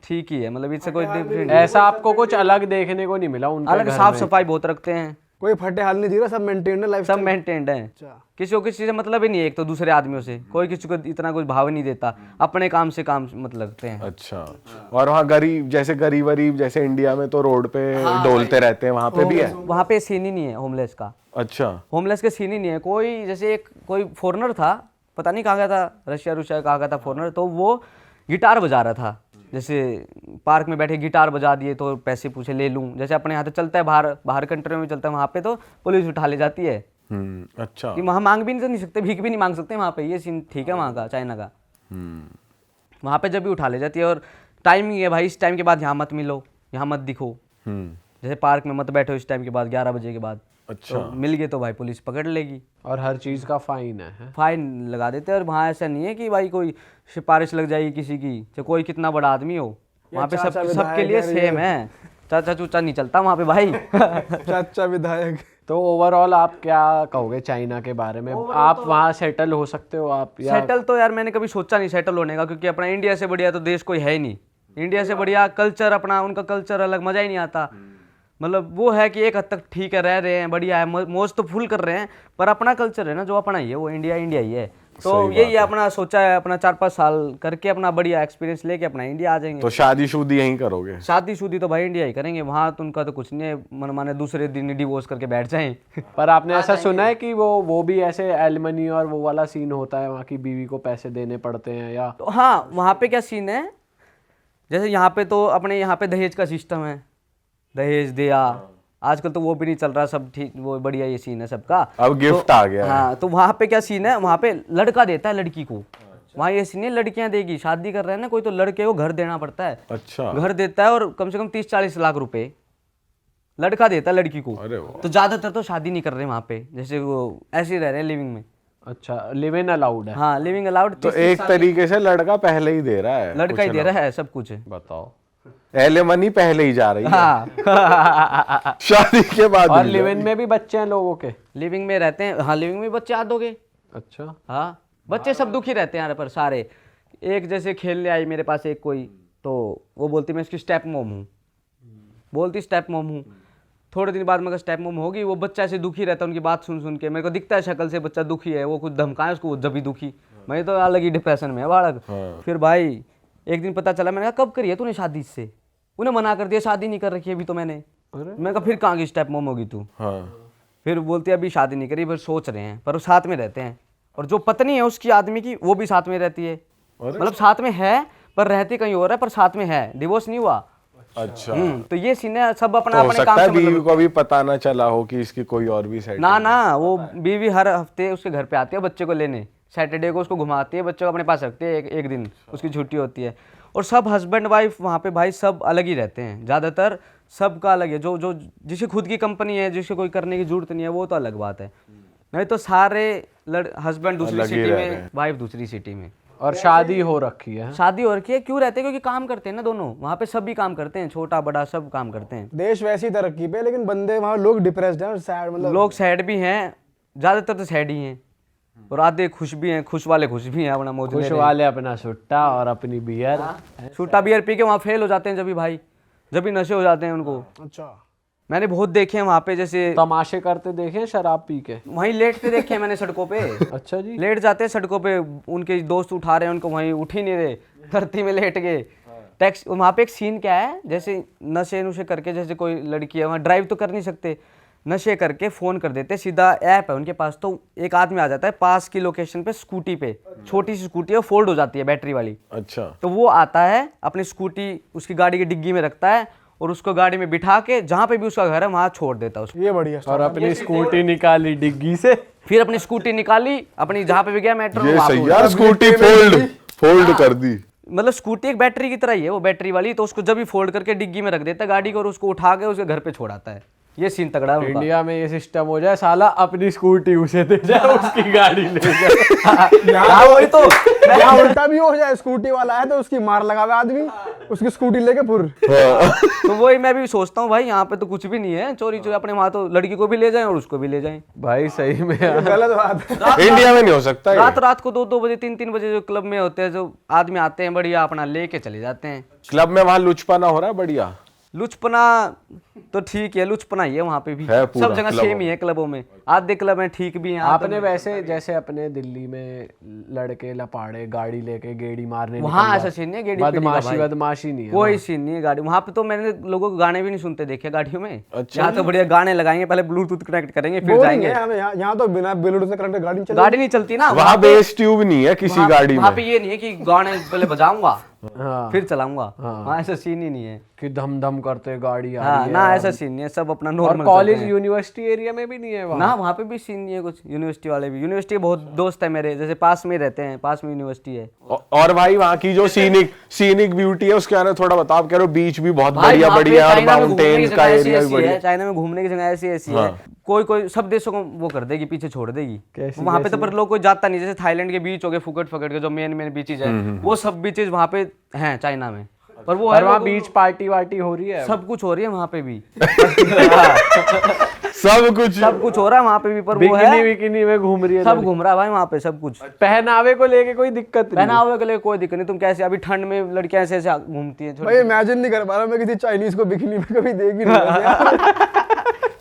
ठीक ही है, मतलब इससे कोई डिफरेंट ऐसा आपको कुछ अलग देखने को नहीं मिला उनके अलग। घर साफ में? सफाई बहुत रखते हैं, कोई फटे हाल नहीं दिख रहा, सब मेंटेन्ड है लाइफ। सब मेंटेन्ड है, किसी को किसी से मतलब ही नहीं है, एक तो दूसरे आदमियों से कोई किसी को इतना कुछ भाव नहीं देता, अपने काम से काम मतलब लगते हैं। अच्छा। और वहाँ गरीब जैसे गरीब जैसे इंडिया में तो रोड पे डोलते रहते हैं, वहाँ पे भी है? वहाँ पे सीन ही नहीं है होमलेस का। अच्छा। होमलेस के सीन ही नहीं है कोई। जैसे एक कोई फॉरेनर था, पता नहीं कहाँ गया था, रशिया कहाँ गया था फॉरेनर, तो वो गिटार बजा रहा था, जैसे पार्क में बैठे गिटार बजा दिए तो पैसे पूछे ले लूँ, जैसे अपने यहाँ तो चलता है, बाहर कंट्री में चलता है, वहाँ पे तो पुलिस उठा ले जाती है। अच्छा। कि वहाँ मांग भी नहीं सकते, भीख भी नहीं मांग सकते वहाँ पे, ये सीन ठीक है वहाँ का, चाइना का। वहाँ पे जब भी उठा ले जाती है, और टाइमिंग है भाई, इस टाइम के बाद यहाँ मत मिलो, यहाँ मत दिखो, जैसे पार्क में मत बैठो इस टाइम के बाद, 11 बजे के बाद। अच्छा। तो मिल गए तो भाई पुलिस पकड़ लेगी, और हर चीज़ का फाइन है? फाइन लगा देते हैं। और वहाँ ऐसा नहीं है कि भाई कोई सिफारिश लग जाएगी किसी की, चाहे कोई कितना बड़ा आदमी हो, वहाँ पे सबके लिए सेम है, चाचा चूचा नहीं चलता वहाँ पे भाई। चाचा विधायक। तो ओवरऑल आप क्या कहोगे चाइना के बारे में? आप वहाँ सेटल हो सकते हो आप, या सेटल तो यार मैंने कभी सोचा नहीं सेटल होने का, क्योंकि अपना इंडिया से बढ़िया तो देश कोई है ही नहीं। इंडिया से बढ़िया कल्चर अपना, उनका कल्चर अलग, मजा ही नहीं आता। मतलब वो है कि एक हद तक ठीक है, रह रहे हैं, बढ़िया है, मौज तो फुल कर रहे हैं, पर अपना कल्चर है ना जो अपना ही है, वो इंडिया ही है। तो यही अपना सोचा है, अपना 4-5 साल करके अपना बढ़िया एक्सपीरियंस लेके अपना इंडिया आ जाएंगे। तो शादी शुदी यहीं करोगे? शादी शुदी तो भाई इंडिया ही करेंगे, वहाँ तो उनका तो कुछ नहीं है, मन माने दूसरे दिन डिवोर्स करके बैठ जाएं। पर आपने ऐसा सुना है कि वो भी ऐसे एलिमनी और वो वाला सीन होता है, वहाँ की बीवी को पैसे देने पड़ते हैं या? तो हाँ, वहाँ पे क्या सीन है, जैसे यहाँ पे तो अपने यहाँ पे दहेज का सिस्टम है, दहेज दिया, आजकल तो वो भी नहीं चल रहा, सब ठीक, वो बढ़िया ये सीन है सबका। अब गिफ्ट आ गया है। हाँ, तो वहाँ पे क्या सीन है, वहाँ पे लड़का देता है लड़की को, वहाँ ये सीन है लड़कियां देगी, शादी कर रहे हैं ना कोई तो लड़के को घर देना पड़ता है। अच्छा। घर देता है, और कम से कम 30-40 लाख रुपए लड़का देता है लड़की को। अरे वाह। तो ज्यादातर तो शादी नहीं कर रहे वहाँ पे, जैसे वो ऐसे ही रह रहे हैं लिविंग में। अच्छा, लिव इन अलाउड है? हाँ, लिविंग अलाउड। तो एक तरीके से लड़का पहले ही दे रहा है, लड़का ही दे रहा है सब कुछ। बताओ, एलिमनी पहले ही जा रही है। हाँ। शादी के बाद और भी लिव इन में भी बच्चे हैं लोगों के? लिविंग में रहते हैं, हाँ, लिविंग में बच्चे आ दोगे। अच्छा। हाँ, बच्चे सब दुखी रहते हैं यहाँ पर सारे। एक जैसे खेलने आई मेरे पास एक कोई, तो वो बोलती मैं इसकी स्टेप मोम हूँ, बोलती स्टेप मोम हूँ। थोड़े दिन बाद मगर स्टेप मोम होगी, वो बच्चा ऐसे दुखी रहता है उनकी बात सुन सुन के, मेरे को दिखता है शक्ल से बच्चा दुखी है, वो कुछ धमकाए उसको, वो जब भी दुखी, मैं तो अलग ही डिप्रेशन में है बालक। फिर भाई एक दिन पता चला, मैंने कहा कब करी है तूने शादी इससे? उन्हें मना कर दिया, शादी नहीं कर रखी अभी तो मैंने। मैं कहा फिर कहाँ की स्टेप मोम होगी तू? फिर बोलती है अभी शादी नहीं करी, फिर सोच रहे हैं, पर वो साथ में रहते हैं। और जो पत्नी है उसकी आदमी की, वो भी साथ में रहती है, मतलब साथ में है पर रहती कहीं और है, पर साथ में है, डिवोर्स नहीं हुआ। अच्छा। तो ये सीन है, सब अपना तो हो अपने सकता काम है से बीवी मतलब। को भी पता ना चला हो कि इसकी कोई और भी साइड। ना, वो बीवी हर हफ्ते उसके घर पे आती है बच्चे को लेने, सैटरडे को उसको घुमाती है, बच्चे को अपने पास रखती है, एक दिन उसकी छुट्टी होती है। और सब हस्बैंड वाइफ वहाँ पे भाई सब अलग ही रहते हैं, ज़्यादातर सबका अलग है। जो जिसे खुद की कंपनी है, जिसे कोई करने की जरूरत नहीं है, वो तो अलग बात है, नहीं तो सारे हस्बैंड दूसरी सिटी में, वाइफ दूसरी सिटी में। और शादी हो रखी है? शादी हो रखी है, क्यों रहते हैं? क्योंकि काम करते हैं ना दोनों, वहाँ पे सभी काम करते हैं, छोटा बड़ा सब काम करते हैं। देश वैसी तरक्की पे, लेकिन बंदे वहाँ लोग डिप्रेस्ड हैं और सैड, मतलब लोग सैड भी हैं, ज़्यादातर तो सैड ही हैं, और आधे खुश भी हैं, खुश वाले खुश भी हैं, अपना मौज ले खुश रहे हैं। वाले अपना सुट्टा और अपनी बियर। छूटा बियर पी के वहाँ फेल हो जाते हैं जब भी भाई, जब भी नशे हो जाते हैं उनको। अच्छा। मैंने बहुत देखे हैं वहाँ पे, जैसे तमाशे करते देखे हैं शराब पी के? वहीं लेटते देखे हैं मैंने सड़कों पे। अच्छा जी। लेट जाते हैं सड़कों पे, उनके दोस्त उठा रहे हैं उनको, वहीं उठ ही नहीं रहे, धरती में लेट गए। टैक्स वहाँ पे एक सीन क्या है, जैसे नशे नुशे करके, जैसे कोई लड़की है वहाँ, ड्राइव तो कर नहीं सकते, नशे करके फ़ोन कर देते, सीधा ऐप है उनके पास, तो एक आदमी आ जाता है पास की लोकेशन पे स्कूटी पे, छोटी सी स्कूटी है, फोल्ड हो जाती है बैटरी वाली। अच्छा। तो वो आता है, अपनी स्कूटी उसकी गाड़ी की डिग्गी में रखता है, और उसको गाड़ी में बिठा के जहाँ पे भी उसका घर है वहाँ छोड़ देता उसको। ये बढ़िया और अपनी स्कूटी निकाली डिग्गी से। फिर अपनी स्कूटी निकाली, अपनी जहाँ पे भी गया मेट्रो ये वहाँ पे सही वो- यार, स्कूटी फोल्ड कर दी। मतलब स्कूटी एक बैटरी की तरह ही है वो, बैटरी वाली, तो उसको जब भी फोल्ड करके डिग्गी में रख देता है गाड़ी को और उसको उठा के उसके घर पे छोड़ आता है। ये सीन तगड़ा है उनका। इंडिया में ये सिस्टम हो जाए, साला अपनी स्कूटी उसे दे जाए, उसकी गाड़ी ले जाए। हाँ, वही तो यहाँ उल्टा भी हो जाए, स्कूटी वाला है तो उसकी मार लगावे आदमी, उसकी स्कूटी लेके फुर। तो वही मैं भी सोचता हूँ भाई, यहाँ पे तो कुछ भी नहीं है, चोरी चोरी अपने वहाँ तो लड़की को भी ले जाएं और उसको भी ले जाएं। भाई सही में यार। गलत बात है। इंडिया में नहीं हो सकता ये। रात रात को 2-2 बजे 3-3 बजे जो क्लब में होते हैं, जो आदमी आते हैं बढ़िया अपना लेके चले जाते हैं। क्लब में वहां लुचपना हो रहा है बढ़िया। लुचपना तो ठीक है, लुचपना ही है वहाँ पे भी, है पूरा सब जगह क्लब सेम ही है क्लबों में। आधे क्लब हैं ठीक भी हैं, आपने वैसे जैसे अपने दिल्ली में लड़के लपाड़े गाड़ी लेके गेड़ी मारने वहाँ निकल ऐसा जाते। सीन नहीं है गेड़ी पीड़ी का बदमाशी भाई। बदमाशी नहीं है कोई सीन नहीं है गाड़ी वहाँ पे। तो मैंने लोगों को गाने भी नहीं सुनते देखे गाड़ियों में। अच्छा यहाँ तो बढ़िया गाने लगाएंगे, पहले ब्लूटूथ कनेक्ट करेंगे फिर बोरिंग जाएंगे। है हमें यहाँ तो बिना ब्लूटूथ से करंट गाड़ी नहीं चलेगी। गाड़ी नहीं चलती ना वहां बेस ट्यूब नहीं है किसी गाड़ी वहाँ में। पे ये नहीं है कि गाने पहले बजाऊंगा हाँ। फिर चलाऊंगा, वहाँ ऐसा सीन ही नहीं है। कि धम धम करते गाड़ी आ हाँ रही है। ना, ऐसा सीन नहीं है, सब अपना और नॉर्मल। कॉलेज यूनिवर्सिटी एरिया में भी नहीं है वहाँ। ना वहाँ पे भी सीन नहीं है कुछ। यूनिवर्सिटी वाले भी, यूनिवर्सिटी के बहुत दोस्त है मेरे, जैसे पास में ही रहते हैं, पास में यूनिवर्सिटी है। और भाई वहाँ की जो सीनिक ब्यूटी है उसके बारे में थोड़ा बताओ। आप कह रहे हो बीच भी बहुत भाई बढ़िया वहाँ पे बढ़िया और चाइना में घूमने की माउंटेन जगह का ऐसी एरिया भी ऐसी बढ़िया। है, चाइना में घूमने की जगह ऐसी ऐसी है, कोई कोई सब देशों को वो कर देगी, पीछे छोड़ देगी। वहाँ पे तो पर लोग कोई जाता नहीं, जैसे थाईलैंड के बीच हो गए फुकट फकट के जो मेन बीचेज है, वो सब बीचेज वहाँ पे हैं चाइना में। पर वो है और वहाँ बीच पार्टी वार्टी हो रही है। सब कुछ हो रही है वहाँ पे भी। सब कुछ हो रहा है वहाँ पे भी, पर वो बिकिनी है विकिनी में घूम रही है। सब घूम रहा है भाई वहाँ पे सब कुछ। पहनावे को लेके कोई दिक्कत नहीं। पहनावे के लिए कोई दिक्कत नहीं। तुम कैसे अभी ठंड में लड़कियां ऐसे ऐसे घूमती हैं भाई इमेजिन नहीं कर पा रहा मैं किसी चाइनीज को बिकनी में कभी देख ही नहीं रहा।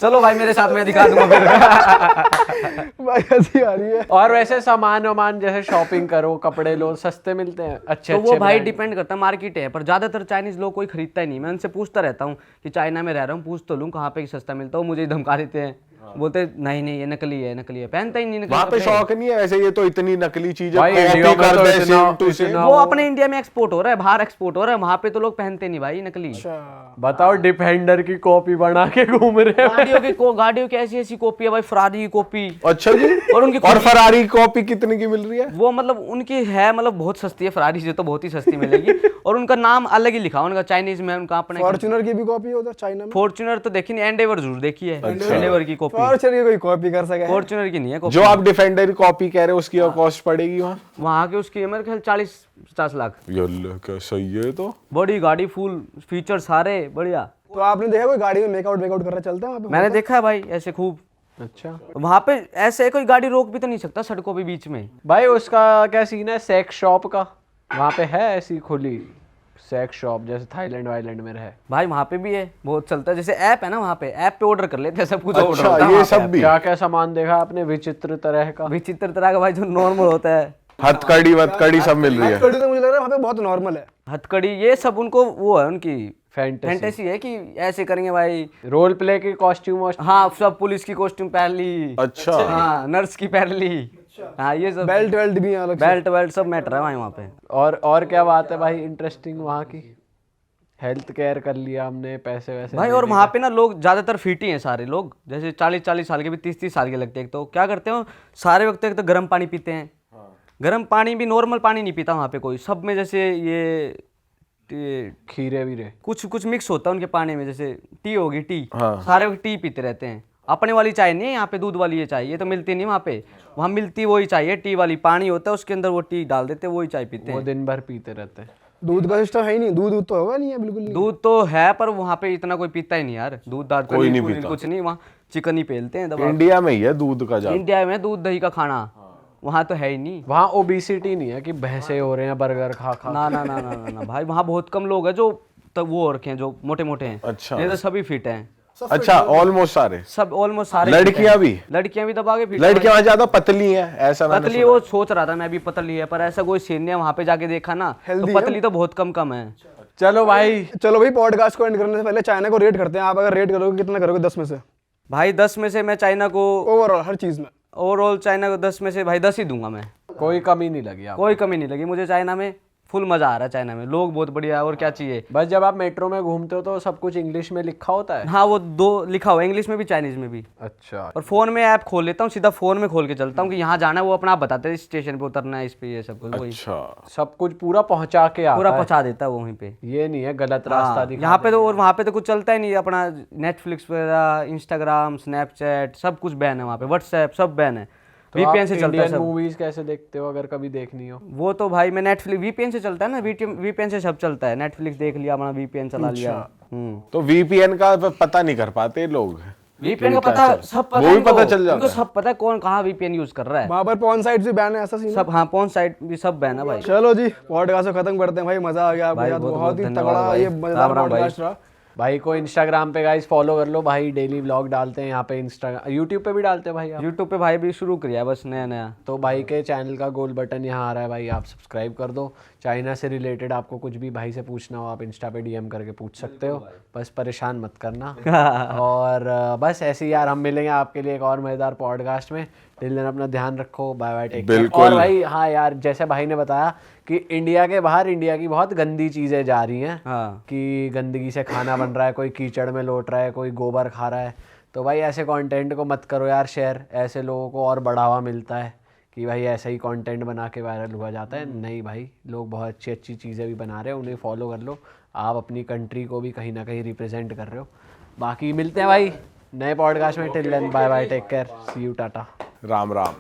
चलो भाई मेरे साथ में दिखा दूंगा फिर। भाई हंसी आ रही है। और वैसे सामान वामान जैसे शॉपिंग करो, कपड़े लो, सस्ते मिलते हैं अच्छे तो अच्छे वो भाई brand। डिपेंड करता है, मार्केट है, पर ज्यादातर चाइनीज लोग कोई खरीदता ही नहीं। मैं उनसे पूछता रहता हूँ कि चाइना में रह रहा हूँ, पूछ तो लूँ कहाँ पे सस्ता मिलता है, वो मुझे धमका देते हैं, बोलते नहीं नहीं ये नकली है, नकली है, पहनता ही नहीं नकली वहाँ पे कपड़े। शौक नहीं है वैसे, ये तो इतनी नकली चीजें भाई कॉपी इंडिया में कर तो दे इतना- सेम टू सेम। इतना- वो अपने इंडिया में एक्सपोर्ट हो रहा है, बाहर एक्सपोर्ट हो रहा है, वहाँ पे तो लोग पहनते नहीं भाई नकली। बताओ डिफेंडर की कॉपी बना के घूम रहे हैं। गाड़ियों की ऐसी ऐसी कॉपी है भाई, फरारी की कॉपी। अच्छा जी। और उनकी और फरारी कॉपी कितने की मिल रही है? वो मतलब उनकी है, मतलब बहुत सस्ती है, फरारी से तो बहुत ही सस्ती मिलेगी। और उनका नाम अलग ही लिखा है उनका, चाइनीज में उनका अपना। फॉर्च्यूनर की भी कॉपी है उधर चाइना में। फॉर्च्यूनर तो देखी नहीं, एंडेवर जरूर देखी है। एंडेवर की कॉपी, फॉर्च्यूनर की कोई कॉपी कर सके? फॉर्च्यूनर की नहीं है कॉपी। जो आप डिफेंडर की कॉपी कह रहे हो उसकी कॉस्ट पड़ेगी वहाँ? वहाँ के उसकी मेरे ख्याल 40-50 लाख। यल्ला क्या सही है तो। बड़ी गाड़ी, फुल फीचर सारे बढ़िया। तो आपने देखा कोई गाड़ी में मेकआउट कर रहा चलता है वहाँ पे? मैंने देखा है भाई ऐसे खूब। अच्छा वहाँ पे ऐसे कोई गाड़ी रोक भी तो नहीं सकता सड़कों पे बीच में। भाई उसका क्या सीन है सेक्स शॉप का? वहाँ पे है ऐसी खुली सेक्स शॉप जैसे थाईलैंड वाईलैंड में रहे? भाई वहाँ पे भी है, बहुत चलता है। जैसे ऐप है ना, वहाँ पे ऐप पे ऑर्डर कर लेते हैं सब कुछ। अच्छा, ऑर्डर होता है ये वहाँ सब पे। भी? क्या क्या सामान देखा आपने विचित्र तरह का? विचित्र तरह का भाई, जो नॉर्मल होता है। हथकड़ी वथकड़ी सब मिल रही है। कड़ी तो मुझे लग रहा है वहाँ पे बहुत नॉर्मल है। हथकड़ी ये सब उनको वो है, उनकी फैंटेसी फैंटेसी है कि ऐसे करेंगे भाई। रोल प्ले की कॉस्ट्यूम हाँ सब पुलिस की कॉस्ट्यूम पहन ली, अच्छा हाँ नर्स की पहन ली, हाँ ये सब बेल्ट भी अलग से। बेल्ट वेल्ट सब मैटर है भाई वहाँ पे। और क्या बात है भाई इंटरेस्टिंग वहाँ की? हेल्थ केयर कर लिया हमने, पैसे वैसे भाई और वहाँ पे ना लोग ज्यादातर फिट ही हैं सारे लोग, जैसे 40-40 साल के भी 30-30 साल के लगते हैं। तो क्या करते हो सारे वक्त, एक तो गर्म पानी पीते हैं। गर्म पानी भी नॉर्मल पानी नहीं पीता वहाँ पे कोई, सब में जैसे ये खीरे वीरे कुछ कुछ मिक्स होता है उनके पानी में, जैसे टी होगी टी, हाँ। सारे वक्त टी पीते रहते हैं। अपने वाली चाय नहीं है यहाँ पे, दूध वाली ये चाय, ये तो मिलती नहीं वहाँ पे। वहाँ मिलती वही चाहिए टी वाली, पानी होता है उसके अंदर, वो टी डाल देते हैं, वही चाय पीते वो हैं। दिन भर पीते रहते हैं। दूध का सिस्टम है ही नहीं, दूध तो होगा नहीं है बिल्कुल नहीं। दूध तो है पर वहाँ पे इतना कोई पीता ही नहीं यार, दूध दाद कोई नहीं पनीर पीता। कुछ नहीं, वहाँ चिकन ही पेलते हैं दबा। इंडिया में ही है दूध का ज्यादा। इंडिया में दूध दही का खाना, वहाँ तो है ही नहीं। वहाँ ओबिसिटी नहीं है कि भैंसे हो रहे हैं बर्गर खा खा। ना ना ना ना ना, ना भाई वहाँ बहुत कम लोग हैं जो तब वो रखे हैं, जो मोटे मोटे हैं। अच्छा। नहीं तो सभी फिट हैं, अच्छा ऑलमोस्ट सारे। सब ऑलमोस्ट सारे। लड़कियां भी? लड़कियां भी दबा के फिट। लड़कियां वहाँ ज्यादा पतली हैं ऐसा मैंने पतली, वो सोच रहा था मैं भी पतली है, पर ऐसा कोई सीन नहीं है। वहाँ पे जाके देखा ना तो Healthy है? पतली तो बहुत कम है। चलो भाई चलो भाई पॉडकास्ट को एंड करने से पहले चाइना को रेट करते हैं। आप अगर रेट करोगे कितना करोगे 10 में से? भाई 10 में से मैं चाइना को, ओवरऑल हर चीज में। ओवरऑल चाइना को 10 में से भाई 10 ही दूंगा मैं। कोई कमी नहीं लगी आपको? कोई कमी नहीं लगी मुझे चाइना में। फुल मजा आ रहा है चाइना में, लोग बहुत बढ़िया है, और क्या चाहिए। बस जब आप मेट्रो में घूमते हो तो सब कुछ इंग्लिश में लिखा होता है? हाँ वो 2 लिखा हुआ है, इंग्लिश में भी चाइनीज में भी। अच्छा। और फोन में ऐप खोल लेता हूँ, सीधा फोन में खोल के चलता हूँ कि यहाँ जाना है, वो अपना आप बताते हैं स्टेशन पे उतरना है, इस पे ये सब कुछ वही अच्छा, सब कुछ पूरा पहुंचा के आता पूरा है, पहुंचा देता है वो वहीं पे। ये नहीं है गलत रास्ता हाँ, दिखा यहाँ पे तो, और वहाँ पे तो कुछ चलता ही नहीं, अपना नेटफ्लिक्स वगैरह, इंस्टाग्राम, स्नैपचैट सब कुछ बैन है वहाँ पे, व्हाट्सएप सब बैन है। तो वीपीएन से चलता है इंडियन सब। मूवीज कैसे देखते हो अगर कभी देखनी हो? वो तो भाई मैं नेटफ्लिक्स वीपीएन से चलता है ना, वीपीएन से सब चलता है, नेटफ्लिक्स देख लिया अपना, वीपीएन चला लिया। तो वीपीएन का पता नहीं कर पाते लोग? वीपीएन का पता सब पता वो भी है पता इनको, चल जाता इनको है? सब पता है कौन कहाँ वीपीएन यूज कर रहा है, वहाँ पर पॉर्न साइट्स भी बैन है, ऐसा सीन? सब। हाँ पोर्न साइट भी सब बैन है भाई। चलो जी, पॉडकास्ट को खत्म करते हैं भाई, मजा आ गया आपके भाई, साथ, बहुत बहुत ही धन्यवाद तगड़ा भाई। ये मजेदार राम राम भाई। पॉडकास्ट रहा। भाई को इंस्टाग्राम पे गाइस फॉलो कर लो, भाई डेली व्लॉग डालते हैं यहाँ पे, इंस्टाग्राम यूट्यूब पे भी डालते हैं भाई आप? यूट्यूब पे भाई भी शुरू किया है बस नया नया। तो भाई के चैनल का गोल बटन यहाँ आ रहा है भाई, आप सब्सक्राइब कर दो। चाइना से रिलेटेड आपको कुछ भी भाई से पूछना हो आप इंस्टा पे डीएम करके पूछ सकते हो, बस परेशान मत करना। और बस ऐसे ही यार हम मिलेंगे आपके लिए एक और मज़ेदार पॉडकास्ट में। टिल देन अपना ध्यान रखो, बाय बाय, टेक केयर। बिल्कुल। और भाई हाँ यार, जैसे भाई ने बताया कि इंडिया के बाहर इंडिया की बहुत गंदी चीज़ें जा रही हैं, हाँ कि गंदगी से खाना बन रहा है, कोई कीचड़ में लौट रहा है, कोई गोबर खा रहा है, तो भाई ऐसे कंटेंट को मत करो यार शेयर, ऐसे लोगों को और बढ़ावा मिलता है कि भाई ऐसा ही कंटेंट बना के वायरल हुआ जाता है। नहीं भाई, लोग बहुत अच्छी अच्छी चीज़ें भी बना रहे हैं, उन्हें फॉलो कर लो, आप अपनी कंट्री को भी कहीं ना कहीं रिप्रेजेंट कर रहे हो। बाकी मिलते हैं भाई नए पॉडकास्ट में, till then bye bye, take care, see you, टाटा, राम राम।